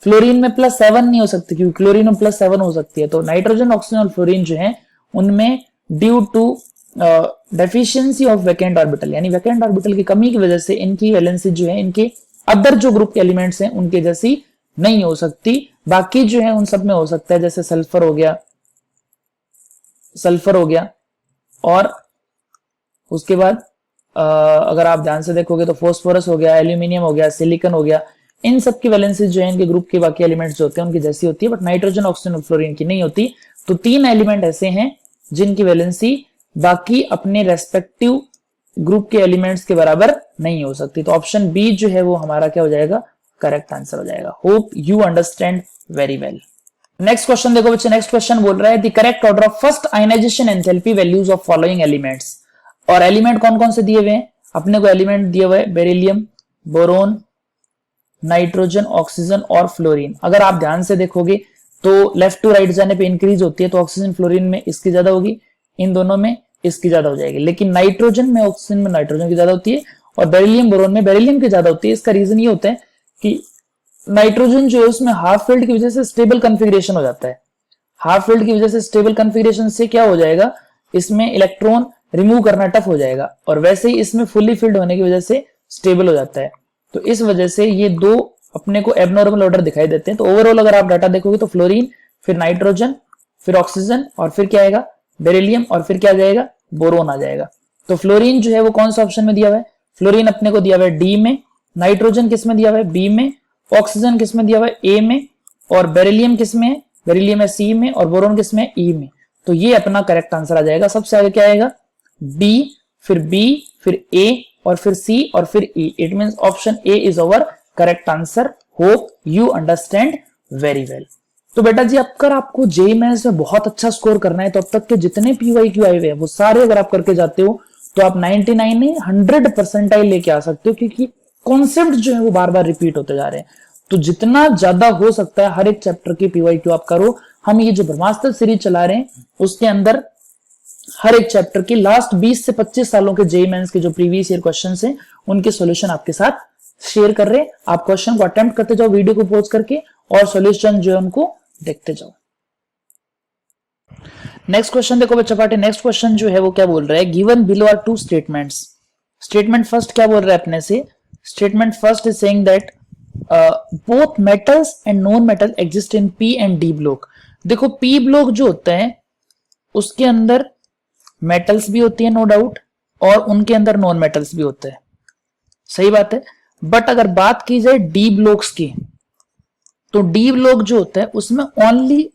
फ्लोरीन में +7 नहीं हो सकती क्योंकि क्लोरीन में +7 हो सकती है। तो नाइट्रोजन, ऑक्सीजन और फ्लोरीन जो है उनमें due to deficiency of vacant orbital, यानी वैकेंट ऑर्बिटल की कमी की वजह से इनकी वैलेंसी जो है इनके अदर जो ग्रुप के एलिमेंट्स हैं उनके जैसी नहीं हो सकती। बाकी जो है उन सब में हो सकता है, जैसे सल्फर हो गया और उसके बाद अगर आप ध्यान से देखोगे तो फास्फोरस हो गया, एल्यूमिनियम हो गया, सिलिकॉन हो गया, इन सब की वैलेंसी जो है इनके ग्रुप के बाकी एलिमेंट्स जो होते हैं उनकी जैसी होती है, बट नाइट्रोजन, ऑक्सीजन और फ्लोरीन की नहीं होती। तो 3 एलिमेंट ऐसे हैं जिनकी वैलेंसी बाकी अपने रेस्पेक्टिव ग्रुप के एलिमेंट्स के बराबर नहीं हो सकती। तो ऑप्शन बी जो है वो हमारा क्या हो जाएगा, करेक्ट आंसर हो जाएगा। Hope you understand very well. Next question देखो बच्चे, नेक्स्ट क्वेश्चन बोल रहा है the correct order of first ionisation enthalpy values of following elements. और एलिमेंट कौन कौन से दिए हुए हैं, अपने को एलिमेंट दिए हुए हैं बेरिलियम, बोरोन, नाइट्रोजन, ऑक्सीजन और फ्लोरीन। अगर आप ध्यान से देखोगे तो लेफ्ट टू राइट जाने पे इंक्रीज होती है, तो ऑक्सीजन फ्लोरीन में इसकी ज्यादा होगी, इन दोनों में इसकी ज्यादा हो जाएगी। लेकिन नाइट्रोजन में ऑक्सीजन में नाइट्रोजन की ज्यादा होती है और बेरिलियम बोरोन में बेरिलियम की ज्यादा होती है। इसका रीजन ये होता है कि नाइट्रोजन जो है उसमें हाफ फील्ड की वजह से स्टेबल कॉन्फ़िगरेशन हो जाता है। हाफ फील्ड की वजह से स्टेबल कॉन्फ़िगरेशन से क्या हो जाएगा, इसमें इलेक्ट्रॉन रिमूव करना टफ हो जाएगा, और वैसे ही इसमें फुल्ली फील्ड होने की वजह से स्टेबल हो जाता है। तो इस वजह से ये दो अपने को एबनॉर्मल ऑर्डर दिखाई देते हैं। तो ओवरऑल अगर आप डाटा देखोगे तो फ्लोरीन, फिर नाइट्रोजन, फिर ऑक्सीजन और फिर क्या आएगा, बेरिलियम, और फिर क्या जाएगा, बोरोन आ जाएगा। तो फ्लोरीन जो है वो कौन सा ऑप्शन में दिया हुआ है, फ्लोरीन अपने को दिया हुआ है डी में, नाइट्रोजन किस में दिया हुआ है, बी में, ऑक्सीजन किस में दिया हुआ है, ए में, और बेरिलियम किस में है, बेरिलियम है सी में, और बोरोन किस में, ई में। तो ये अपना करेक्ट आंसर आ जाएगा। सबसे आगे क्या आएगा, डी, फिर बी, फिर ए, और फिर सी, और फिर E. It means option A is our correct answer. Hope you understand very well. तो बेटा जी अगर आपको जेईई मेंस में बहुत अच्छा स्कोर करना है तो अब तक के जितने पीवाईक्यू आए हुए हैं वो सारे अगर आप करके जाते हो तो आप 99 नहीं 100 परसेंटाइल लेके आ सकते हो, क्योंकि कॉन्सेप्ट जो है वो बार बार रिपीट होते जा रहे हैं। तो जितना ज्यादा हो सकता है हर एक चैप्टर की पीवाईक्यू आप करो। हम ये जो ब्रह्मास्त्र सीरीज चला रहे हैं उसके अंदर हर एक चैप्टर के लास्ट 20 से 25 सालों के जेईई मेंस के जो प्रीवियस ईयर क्वेश्चंस हैं उनके सॉल्यूशन आपके साथ शेयर कर रहे हैं। आप क्वेश्चन को अटेम्प्ट करते जाओ वीडियो को पॉज करके, और सॉल्यूशन जो है उनको देखते जाओ। नेक्स्ट क्वेश्चन देखो बच्चा पार्टी, नेक्स्ट क्वेश्चन जो है वो क्या बोल रहा है, given below are 2 statements. Statement first क्या बोल रहा है अपने से, statement first is saying that both metals and non metal exist in P and D block. देखो पी ब्लॉक जो होता है उसके अंदर मेटल्स भी होती है नो डाउट, और उनके अंदर नॉन मेटल्स भी होते हैं, सही बात है। बट अगर बात की जाए डी ब्लॉक्स की तो डी ब्लॉक जो होता है उसमें ओनली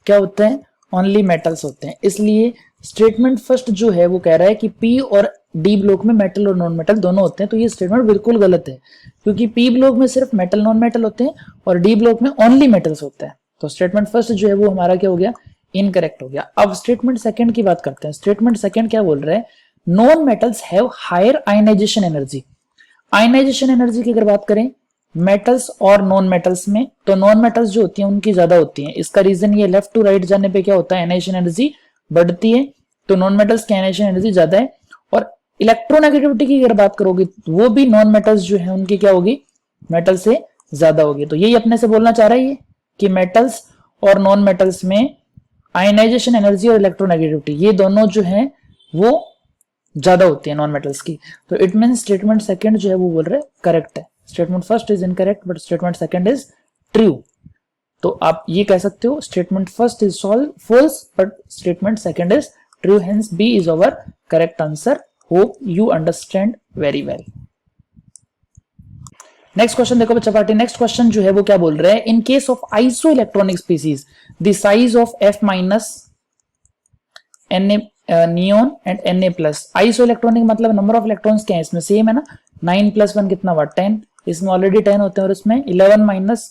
क्या होता है, ओनली मेटल्स होते हैं। इसलिए स्टेटमेंट फर्स्ट जो है वो कह रहा है कि पी और डी ब्लॉक में मेटल और नॉन मेटल दोनों होते हैं, तो ये स्टेटमेंट बिल्कुल गलत है, क्योंकि पी ब्लॉक में सिर्फ मेटल नॉन मेटल होते हैं और डी ब्लॉक में ओनली मेटल्स होता है। तो स्टेटमेंट फर्स्ट जो है वो हमारा क्या हो गया, इनकरेक्ट हो गया। अब स्टेटमेंट सेकंड की बात करते हैं। स्टेटमेंट सेकंड क्या बोल रहे हैं, non metals have higher ionisation energy. Ionisation energy की अगर बात करें मेटल्स और नॉन मेटल्स में, तो नॉन मेटल्स जो होती हैं उनकी ज्यादा होती हैं। इसका रीजन ये लेफ्ट टू राइट जाने पे क्या होता है, आयनाइजेशन एनर्जी बढ़ती है, तो नॉन मेटल्स की आयनाइजेशन एनर्जी ज्यादा है। और इलेक्ट्रोनेगेटिविटी की अगर बात करोगे वो भी नॉन मेटल्स जो है उनकी क्या होगी, मेटल से ज्यादा होगी। तो यही अपने से बोलना चाह रहा है ये कि मेटल्स और नॉन मेटल्स में आयनाइजेशन एनर्जी और इलेक्ट्रोनेगेटिविटी ये दोनों जो है वो ज्यादा होती है नॉन मेटल्स की। तो इट मीन स्टेटमेंट सेकंड जो है वो बोल रहे करेक्ट है। Statement first is incorrect but statement second is true. तो आप ये कह सकते हो statement first is false but statement second is true, hence B is our correct answer. Hope you understand very well. Next question देखो बच्चा party, next question जो है वो क्या बोल रहे हैं, in case of iso electronic species the size of F minus Na neon and Na plus. Iso electronic मतलब नंबर ऑफ इलेक्ट्रॉन्स क्या है इसमें, सेम है ना, 9 + 1 कितना हुआ 10, इसमें ऑलरेडी 10 होते हैं और इसमें 11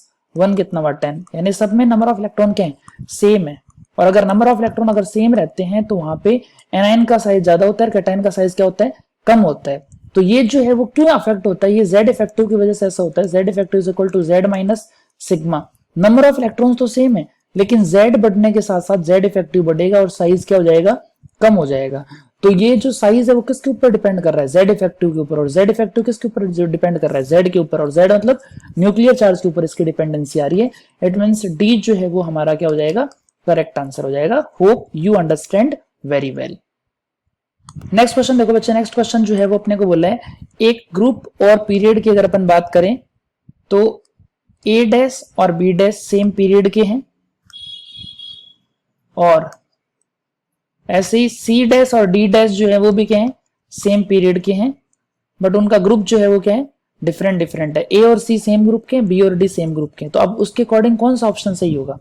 - 1 कितना हुआ 10, यानी सब में नंबर ऑफ इलेक्ट्रॉन क्या है, सेम है। और अगर नंबर ऑफ इलेक्ट्रॉन अगर सेम रहते हैं तो वहां पे एनायन का साइज ज्यादा होता है और कैटायन का साइज क्या होता है, कम होता है। तो ये जो है वो क्यों अफेक्ट होता है, ये Z इफेक्टिव की वजह से ऐसा होता है। Z effective is equal to Z minus sigma. Number of electrons तो सेम है लेकिन Z बढ़ने के साथ साथ Z इफेक्टिव बढ़ेगा और साइज क्या हो जाएगा, कम हो जाएगा। तो ये जो साइज है वो किसके ऊपर डिपेंड कर रहा है, Z इफेक्टिव के ऊपर। और Z इफेक्टिव किसके ऊपर डिपेंड कर रहा है, Z के ऊपर। और Z मतलब न्यूक्लियर चार्ज के ऊपर इसकी डिपेंडेंसी आ रही है। इट मींस डी जो है वो हमारा क्या हो जाएगा, करेक्ट आंसर हो जाएगा। Hope you understand very well. Next question देखो बच्चे, नेक्स्ट क्वेश्चन जो है वो अपने को बोला है एक ग्रुप और पीरियड की अगर अपन बात करें तो A डैश और B डैश सेम पीरियड के हैं और ऐसे ही C डैश और D डैश जो है वो भी क्या है, सेम पीरियड के हैं, बट उनका ग्रुप जो है वो क्या है, डिफरेंट है। A और C सेम ग्रुप के हैं, B और D सेम ग्रुप के हैं। तो अब उसके अकॉर्डिंग कौन सा ऑप्शन सही होगा,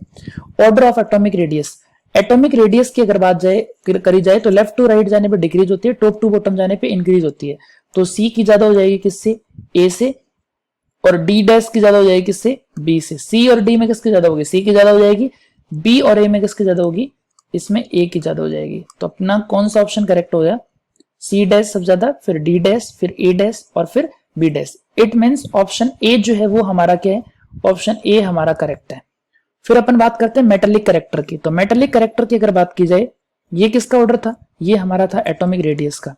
order of atomic radius. Atomic radius की अगर बात करी जाए तो लेफ्ट टू राइट जाने पे डिक्रीज होती है, टॉप टू बॉटम जाने पे इंक्रीज होती है। तो C की ज्यादा हो जाएगी किससे, A से, और D डैश की ज्यादा हो जाएगी किससे, B से। C और D में किसकी ज्यादा होगी, C की ज्यादा हो जाएगी। B और A में किसकी ज्यादा होगी, इसमें A की ज्यादा हो जाएगी। तो अपना कौन सा ऑप्शन करेक्ट हो गया, C डैश सबसे ज्यादा, फिर D डैश, फिर A डैश और फिर B dash. It means option A जो है वो हमारा क्या है, ऑप्शन A हमारा करेक्ट है। फिर अपन बात करते हैं मेटेलिक कैरेक्टर की। तो मेटेलिक कैरेक्टर की अगर बात की जाए, ये किसका ऑर्डर था, ये हमारा था एटॉमिक रेडियस का।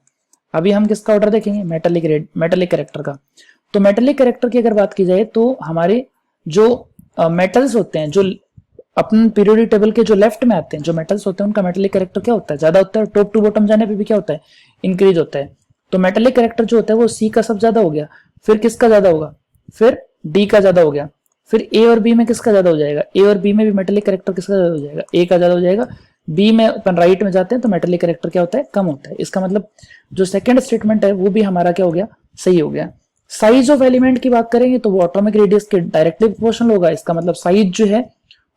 अभी हम किसका ऑर्डर देखेंगे, मेटेलिक कैरेक्टर का। तो मेटेलिक कैरेक्टर की अगर बात की जाए तो हमारे जो मेटल्स होते हैं, जो अपन पीरियोडिक टेबल के जो लेफ्ट में आते हैं जो मेटल्स होते हैं, उनका मेटेलिक कैरेक्टर क्या होता है, ज्यादा होता है। टॉप टू बॉटम जाने पे भी क्या होता है, इंक्रीज होता है। तो मेटेलिक कैरेक्टर जो होता है वो C का सब ज्यादा हो गया, फिर किसका ज्यादा होगा, फिर D का ज्यादा हो गया, फिर A और B में किसका ज्यादा हो जाएगा, A और B में भी मेटेलिक कैरेक्टर किसका ज्यादा हो जाएगा, A का ज्यादा हो जाएगा। B में अपन राइट में जाते हैं तो मेटेलिक कैरेक्टर क्या होता है, कम होता है। इसका मतलब जो सेकंड स्टेटमेंट है वो भी हमारा क्या हो गया, सही हो गया। साइज ऑफ एलिमेंट की बात करेंगे तो वो एटॉमिक रेडियस के डायरेक्टली प्रोपोर्शनल होगा। इसका मतलब साइज जो है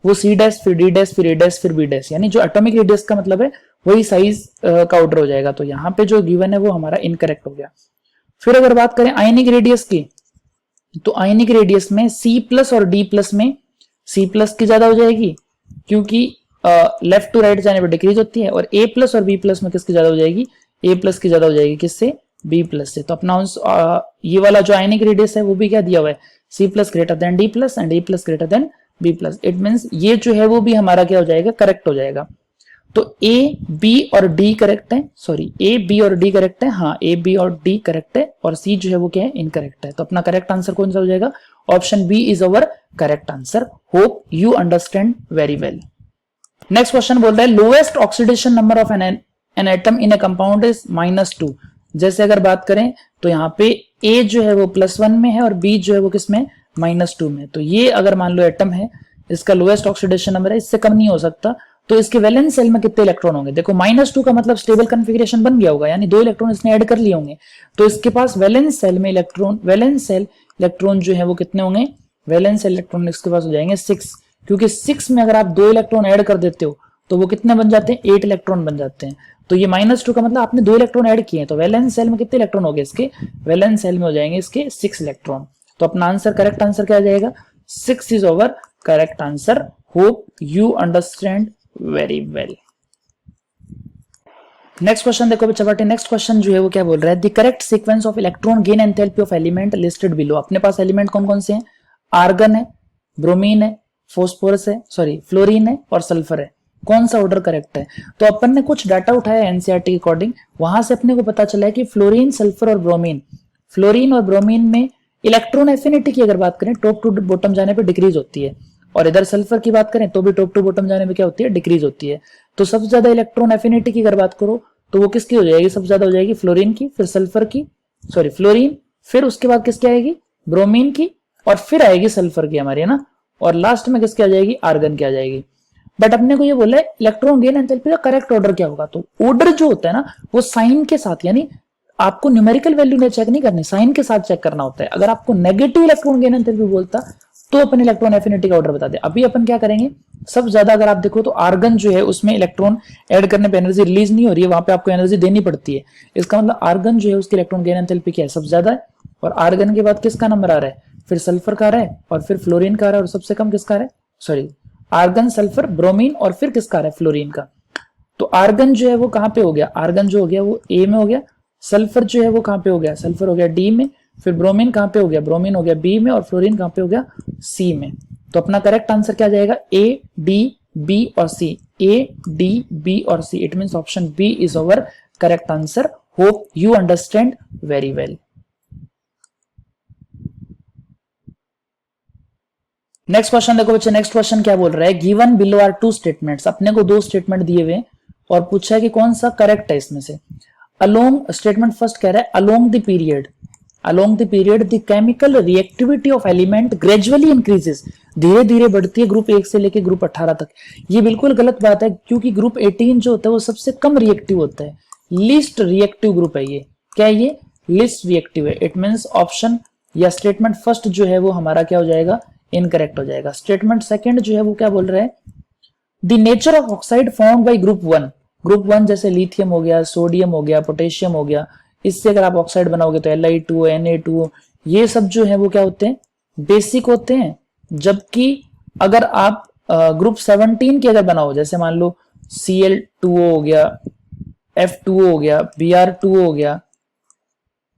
वो C डैश, फिर D डैश, फिर A डैश, फिर B डैश, यानी जो एटॉमिक रेडियस का मतलब है वही साइज का ऑर्डर हो जाएगा। तो यहाँ पे जो गिवन है वो हमारा इनकरेक्ट हो गया। फिर अगर बात करें आयनिक रेडियस की, तो आयनिक रेडियस में C प्लस और D प्लस में C प्लस की ज्यादा हो जाएगी क्योंकि लेफ्ट टू राइट जाने पर डिक्रीज होती है, और A प्लस और B प्लस में किसकी ज्यादा हो जाएगी, A प्लस की ज्यादा हो जाएगी, किससे, B प्लस से। तो अपना ये वाला जो आयनिक रेडियस है वो भी क्या दिया हुआ है, C plus greater than D plus and A plus greater than B plus. It means ये जो है वो भी हमारा क्या हो जाएगा, करेक्ट हो जाएगा। तो A, B और D करेक्ट है, सॉरी A, B और D करेक्ट है, हाँ A, B और D करेक्ट है, और C जो है वो क्या है, इनकरेक्ट है। तो अपना करेक्ट आंसर कौन सा हो जाएगा, option B is our correct answer. Hope you understand very well. Next question बोल रहा है lowest oxidation number of an atom in A compound is -2। जैसे अगर बात करें तो यहाँ पे A जो है वो +1 में है और B जो है वो किसमें, -2 में। तो ये अगर मान लो एटम है, इसका लोएस्ट ऑक्सीडेशन नंबर है, इससे कम नहीं हो सकता। तो इसके वैलेंस सेल में कितने इलेक्ट्रॉन होंगे, देखो -2 का मतलब स्टेबल कॉन्फ़िगरेशन बन गया होगा, यानी 2 इलेक्ट्रॉन इसने ऐड कर लिए होंगे। तो इसके पास वैलेंस सेल में इलेक्ट्रॉन जो है वो कितने होंगे, वैलेंस सेल इलेक्ट्रॉन इसके पास हो जाएंगे 6, क्योंकि 6 में अगर आप 2 इलेक्ट्रॉन ऐड कर देते हो तो वो कितने बन जाते हैं, 8 इलेक्ट्रॉन बन जाते हैं। तो ये -2 का मतलब आपने 2 इलेक्ट्रॉन ऐड किए हैं, तो वैलेंस सेल में कितने इलेक्ट्रॉन हो गए इसके, वैलेंस सेल में हो जाएंगे इसके 6 इलेक्ट्रॉन। तो अपना आंसर, करेक्ट आंसर क्या आ जाएगा, 6 is over correct answer. Hope you understand very well. Next question देखो बच्चा पार्टी, नेक्स्ट क्वेश्चन जो है वो क्या बोल रहा है, the correct sequence of electron gain enthalpy of element listed below. अपने पास एलिमेंट कौन कौन से हैं, आर्गन है, ब्रोमीन है, फोस्फोरस है, सॉरी फ्लोरीन है और सल्फर है। कौन सा ऑर्डर करेक्ट है, तो अपन ने कुछ डाटा उठाया एनसीईआरटी के अकॉर्डिंग, वहां से अपने को पता चला है कि फ्लोरीन, सल्फर और ब्रोमीन, फ्लोरीन और ब्रोमीन में इलेक्ट्रॉन एफिनिटी की अगर बात करें टॉप टू बॉटम जाने पे डिक्रीज होती है, और इधर सल्फर की बात करें तो भी टॉप टू बॉटम जाने में क्या होती है, डिक्रीज होती है। तो सबसे ज्यादा इलेक्ट्रॉन एफिनिटी की अगर बात करो तो वो किसकी हो जाएगी, सबसे ज्यादा हो जाएगी फ्लोरीन की, फिर सल्फर की, सॉरी फ्लोरीन, फिर उसके बाद किसकी आएगी, ब्रोमीन की, और फिर आएगी सल्फर की हमारी, है ना, और लास्ट में किसकी आ जाएगी, आर्गन की आ जाएगी। बट अपने को ये बोला है इलेक्ट्रॉन गेन एंथैल्पी का करेक्ट ऑर्डर क्या होगा, तो ऑर्डर जो होता है ना वो साइन के साथ, यानी आपको न्यूमेरिकल वैल्यू ने चेक नहीं करनी, साइन के साथ चेक करना होता है। अगर आपको नेगेटिव इलेक्ट्रॉन गेन एंथैल्पी बोलता तो अपन इलेक्ट्रॉन एफिनिटी का ऑर्डर बता दे। अभी अपन क्या करेंगे, सबसे ज्यादा अगर आप देखो तो आर्गन जो है उसमें इलेक्ट्रॉन ऐड करने पे एनर्जी रिलीज नहीं हो रही है, वहां पे आपको एनर्जी देनी पड़ती है। इसका मतलब आर्गन जो है उसकी इलेक्ट्रॉन गेन एंथैल्पी क्या है, सबसे ज्यादा है। और आर्गन के बाद किसका नंबर आ रहा है, फिर सल्फर का आ रहा है, और फिर फ्लोरीन का आ रहा है, और सबसे कम किसका आ रहा है, सॉरी आर्गन, सल्फर, ब्रोमीन, और फिर किसका आ रहा है, फ्लोरीन का। तो आर्गन जो है वो कहां पे हो गया, आर्गन जो हो गया वो ए में हो गया, सल्फर जो है वो कहां पे हो गया, सल्फर हो गया डी में, फिर ब्रोमीन कहां पे हो गया, ब्रोमीन हो गया बी में, और फ्लोरीन कहां पे हो गया, सी में। तो अपना करेक्ट आंसर क्या जाएगा, ए डी बी और सी, ए डी बी और C. It means option B is our correct answer. Hope you understand very well. Next question देखो बच्चे, नेक्स्ट क्वेश्चन क्या बोल रहा है, गिवन बिलो आर 2 स्टेटमेंट्स। अपने को 2 स्टेटमेंट दिए हुए और पूछा है कि कौन सा करेक्ट है इसमें से। अलोंग, स्टेटमेंट फर्स्ट कह रहा है along the period, along the period the chemical reactivity of element gradually increases, धीरे धीरे बढ़ती है ग्रुप 1 से लेके ग्रुप 18 तक। ये बिल्कुल गलत बात है, क्योंकि ग्रुप 18 जो होता है वो सबसे कम रिएक्टिव होता है, लीस्ट रिएक्टिव ग्रुप है ये। क्या है ये, लीस्ट रिएक्टिव है। इट मींस ऑप्शन या स्टेटमेंट फर्स्ट जो है वो हमारा क्या हो जाएगा, इनकरेक्ट हो जाएगा। स्टेटमेंट सेकंड जो है वो क्या बोल रहा है, the nature of oxide found by group 1, group 1 जैसे लिथियम हो गया, सोडियम हो गया, पोटेशियम हो गया, इससे अगर आप ऑक्साइड बनाओगे तो Li2, Na2, ये सब जो है वो क्या होते हैं, बेसिक होते हैं। जबकि अगर आप ग्रुप 17 के अगर बनाओ, जैसे मान लो Cl2O हो गया, F2O हो गया, Br2O हो गया,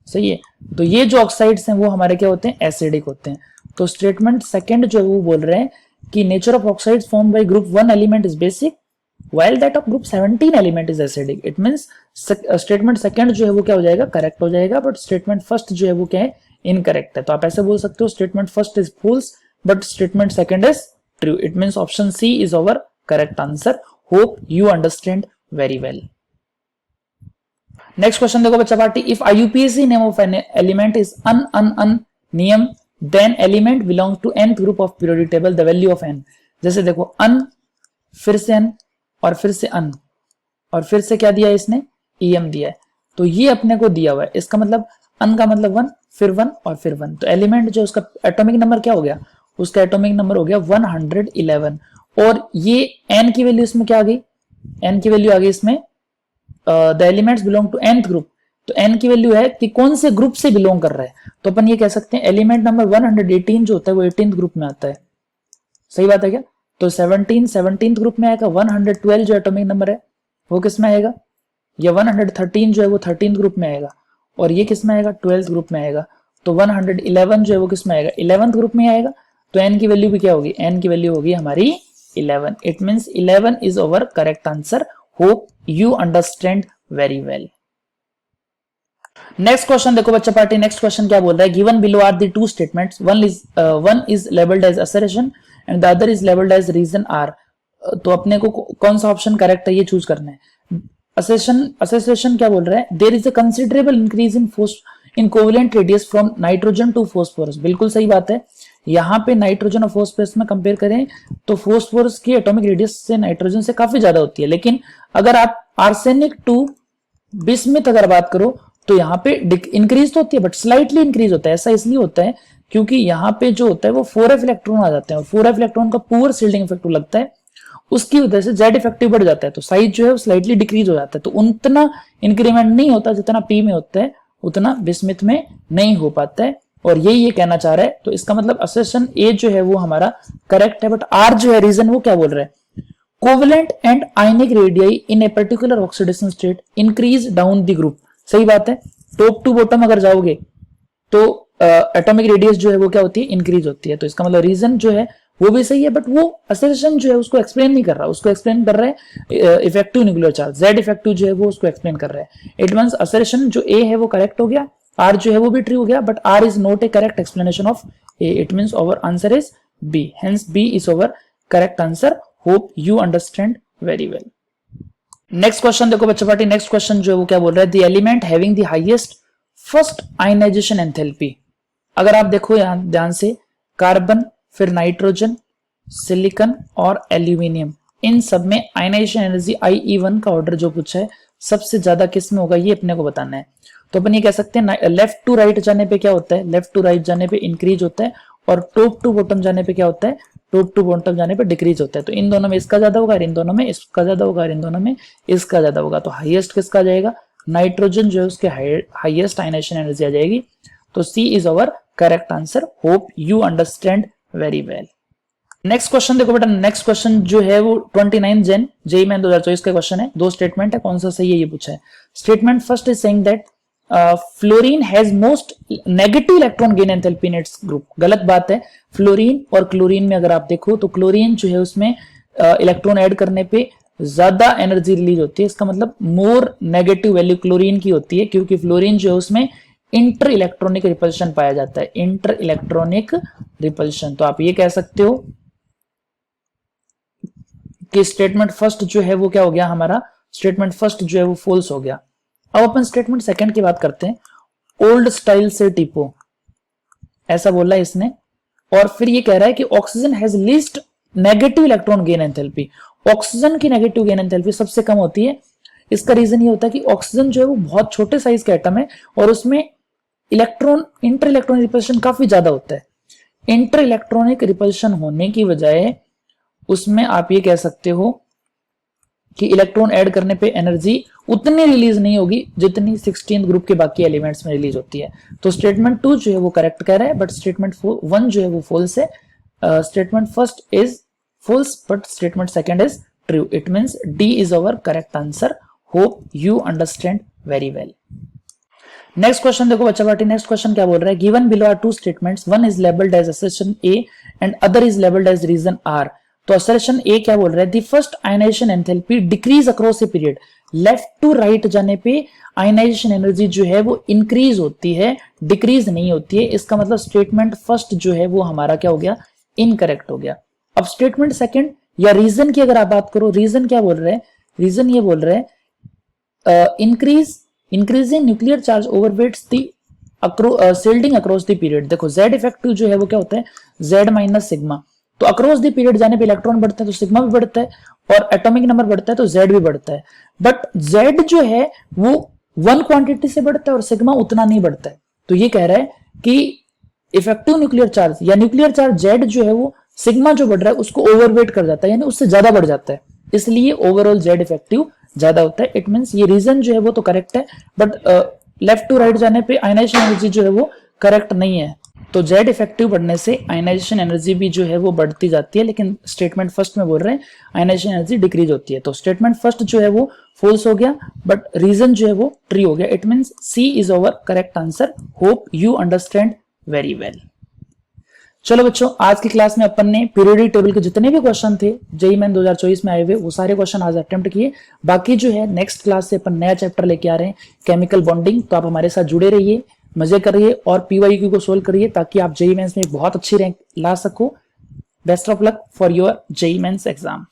सही है, तो ये जो ऑक्साइड्स हैं वो हमारे क्या होते हैं, एसिडिक होते हैं। तो स्टेटमेंट सेकंड जो है वो बोल रहे हैं कि nature of oxides formed by group 1 element is basic while that of group 17 element is acidic. It means statement second जो है वो क्या हो जाएगा, करेक्ट हो जाएगा, बट स्टेटमेंट फर्स्ट जो है वो क्या है, इनकरेक्ट है। तो आप ऐसे बोल सकते हो statement first is false but statement second is true. It means option C is our correct answer. Hope you understand very well. Next question देखो बच्चा party, if IUPAC name of an element is unnium then element belongs to nth group of periodic table, the value of n। जैसे देखो अन, फिर से n, और फिर से अन, और फिर से क्या दिया है इसने, EM दिया है। तो ये अपने को दिया हुआ है, इसका मतलब अन का मतलब 1, फिर 1 और फिर 1। तो एलिमेंट जो उसका एटॉमिक नंबर क्या हो गया, उसका एटॉमिक नंबर हो गया 111। और ये n की वैल्यू इसमें क्या आ गई, n की वैल्यू आ गई इसमें the elements belong to nth group. तो n की वैल्यू है कि कौन से ग्रुप से बिलोंग कर रहा है। तो अपन ये कह सकते हैं एलिमेंट नंबर 118 जो होता है वो 18th ग्रुप में आता है। सही बात है क्या, तो 17th ग्रुप में आएगा। 112 जो एटॉमिक नंबर है वो किस में आएगा, या 113 जो है वो 13th ग्रुप में आएगा, और ये किस में आएगा, 12th ग्रुप में आएगा। तो 111 जो है वो किस में आएगा, 11th ग्रुप में आएगा। तो n की वैल्यू भी क्या होगी, n की वैल्यू होगी हमारी 11। It means 11 is our correct answer. Hope you understand very well. Next question देखो बच्चा पार्टी, नेक्स्ट क्वेश्चन क्या बोल रहा है, given below are the two statements, one is labelled as assertion and the other is labelled as reason R. तो अपने को कौन सा ऑप्शन करेक्ट है ये चूज करना है। असोसिएशन क्या बोल रहा है, there is a considerable increase in covalent radius from nitrogen to phosphorus. बिल्कुल सही बात है, यहाँ पे नाइट्रोजन और फॉस्फोरस में कंपेयर करें तो फॉस्फोरस की एटॉमिक रेडियस से नाइट्रोजन से काफी ज्यादा होती है। लेकिन अगर आप आर्सेनिक टू बिस्मिथ अगर बात करो तो यहाँ पे इंक्रीज तो होती है बट स्लाइटली इंक्रीज होता है। ऐसा इसलिए होता है क्योंकि यहाँ पे जो होता है वो 4f इलेक्ट्रॉन आ जाते हैं और 4f इलेक्ट्रॉन का पुअर शील्डिंग इफेक्ट लगता है उसकी वजह से जेड इफेक्टिव बढ़ जाता है, तो साइज जो है वो स्लाइटली डिक्रीज हो जाता है, तो उतना इंक्रीमेंट नहीं होता जितना पी में होता है, उतना बिस्मिथ में नहीं हो पाता है, और यही ये कहना चाह रहा है। तो इसका मतलब असर्शन ए जो है वो हमारा करेक्ट है, बट आर जो है रीजन वो क्या बोल रहा है, covalent and ionic radii in a particular oxidation state increase down the group. सही बात है, टॉप टू बॉटम अगर जाओगे तो एटॉमिक रेडियस जो है वो क्या होती है, इंक्रीज होती है, तो इसका मतलब रीजन जो है वो भी सही है, बट वो असर्शन जो है उसको एक्सप्लेन नहीं कर रहा, उसको एक्सप्लेन कर रहा है effective nuclear charge, Z effective जो है वो उसको एक्सप्लेन कर रहा है। इट मींस असर्शन जो ए है वो करेक्ट हो गया, आर जो है वो भी ट्रू हो गया, but R is not a correct explanation of A, it means our answer is B, hence B is our correct answer. Hope you understand very well. Next question देखो बच्चा पार्टी, नेक्स्ट क्वेश्चन जो है वो क्या बोल रहा है, the element having the highest first ionisation enthalpy. अगर आप देखो यहां ध्यान से, कार्बन, फिर नाइट्रोजन, सिलिकॉन और एल्यूमिनियम, इन सब में आयनाइजेशन एनर्जी IE1 का ऑर्डर जो पूछा है सबसे ज्यादा किस में होगा, ये अपने को बताना है। तो अपन ये कह सकते हैं लेफ्ट टू राइट जाने पे क्या होता है, लेफ्ट टू राइट जाने पे इंक्रीज होता है, और टॉप टू बॉटम जाने पे क्या होता है, टॉप टू बॉटम जाने पे डिक्रीज होता है। तो इन दोनों में इसका ज्यादा होगा, इन दोनों में इसका ज्यादा होगा, इन दोनों में इसका ज्यादा होगा, तो हाईएस्ट किसका जाएगा, नाइट्रोजन जो है उसके हाईएस्ट आयनाइजेशन एनर्जी आ जाएगी। तो C is our correct answer. Hope you understand very well. Next question देखो बेटा, नेक्स्ट क्वेश्चन जो है वो 29 जैन जेईई मेन 2024 का क्वेश्चन है, दो स्टेटमेंट है, कौन सा सही है ये पूछा है। Statement first is saying that fluorine has most negative electron gain enthalpy in its group. गलत बात है, फ्लोरीन और क्लोरीन में अगर आप देखो तो क्लोरीन जो है उसमें इलेक्ट्रॉन ऐड करने पे ज्यादा एनर्जी रिलीज होती है, इसका मतलब मोर नेगेटिव वैल्यू क्लोरीन की होती है, क्योंकि फ्लोरीन जो है उसमें इंटर इलेक्ट्रॉनिक रिपल्शन पाया जाता है, इंटर इलेक्ट्रॉनिक रिपल्शन। तो आप ये कह सकते हो कि स्टेटमेंट फर्स्ट जो है वो क्या हो गया हमारा, स्टेटमेंट फर्स्ट जो है वो फॉल्स हो गया। अब अपन स्टेटमेंट सेकंड की बात करते हैं। ओल्ड स्टाइल से टिपो, ऐसा बोला है इसने, और फिर ये कह रहा है कि oxygen has least negative electron gain enthalpy. Oxygen की नेगेटिव गेन एंथैल्पी सबसे कम होती है। इसका रीजन ये होता है कि ऑक्सीजन जो है वो बहुत छोटे साइज का एटम है और उसमें इलेक्ट्रॉन इंटर इलेक्ट्रॉनिक रिपल्शन काफी ज्यादा होता है। इंटर इलेक्ट्रॉनिक रिपल्शन होने की बजाय उसमें आप ये कह सकते हो कि इलेक्ट्रॉन ऐड करने पे एनर्जी उतनी रिलीज नहीं होगी जितनी 16th ग्रुप के बाकी एलिमेंट्स में रिलीज होती है। तो स्टेटमेंट 2 जो है वो करेक्ट कह रहा है, बट स्टेटमेंट 1 जो है वो फॉल्स है। Statement first is false but statement second is true. It means D is our correct answer. Hope you understand very well. Next question देखो बच्चा पार्टी, नेक्स्ट क्वेश्चन क्या बोल रहा है, given below are two statements, one is labelled as assertion A and other is labelled as reason R. तो assertion A क्या बोल रहा है, the first ionisation enthalpy decrease across a period. Left to right जाने पे ionization energy जो है वो इंक्रीज होती है, डिक्रीज नहीं होती है। इसका मतलब स्टेटमेंट फर्स्ट जो है वो हमारा क्या हो गया, इनकरेक्ट हो गया। अब स्टेटमेंट सेकंड या रीजन की अगर आप बात करो, रीजन क्या बोल रहे हैं, रीजन ये बोल रहे हैं increasing nuclear charge overweighs the shielding across the period. देखो जेड इफेक्टिव जो है वो क्या होता है, जेड माइनस सिग्मा। तो अक्रॉस द पीरियड जाने पे इलेक्ट्रॉन बढ़ता है तो सिग्मा भी बढ़ता है, और एटॉमिक नंबर बढ़ता है तो जेड भी बढ़ता है। बट जेड जो है वो वन क्वांटिटी से बढ़ता है और सिग्मा उतना नहीं बढ़ता है। तो ये कह रहा है कि इफेक्टिव न्यूक्लियर चार्ज या न्यूक्लियर चार्ज जेड जो है वो सिग्मा जो बढ़ रहा है उसको ओवरवेट कर जाता है, यानी उससे ज्यादा बढ़ जाता है, इसलिए ओवरऑल जेड इफेक्टिव ज्यादा होता है। इट मींस ये रीजन जो है वो तो करेक्ट है, बट लेफ्ट टू राइट जाने पे आयनाइजेशन एनर्जी जो है वो करेक्ट नहीं है। तो जेड इफेक्टिव बढ़ने से आयनाइजेशन एनर्जी भी जो है वो बढ़ती जाती है, लेकिन स्टेटमेंट फर्स्ट में बोल रहे हैं आयनाइजेशन एनर्जी डिक्रीज होती है। तो स्टेटमेंट फर्स्ट जो है वो फॉल्स हो गया, बट रीजन जो है वो ट्रू हो गया। It means C is our correct answer. Hope you understand very well. चलो बच्चों, आज की क्लास में अपन ने पीरियोडिक टेबल के जितने भी क्वेश्चन थे जेईई मेन 2024 में आए हुए वो सारे क्वेश्चन आज अटेम्प्ट किए। बाकी जो है नेक्स्ट क्लास से अपन नया चैप्टर लेके आ रहे हैं, केमिकल बॉन्डिंग। तो आप हमारे साथ जुड़े रहिए, मजे करिए और पीवाईक्यू को सोल्व करिए ताकि आप जेईई मेंस में बहुत अच्छी रैंक ला सको। Best of luck for your JEE mains exam.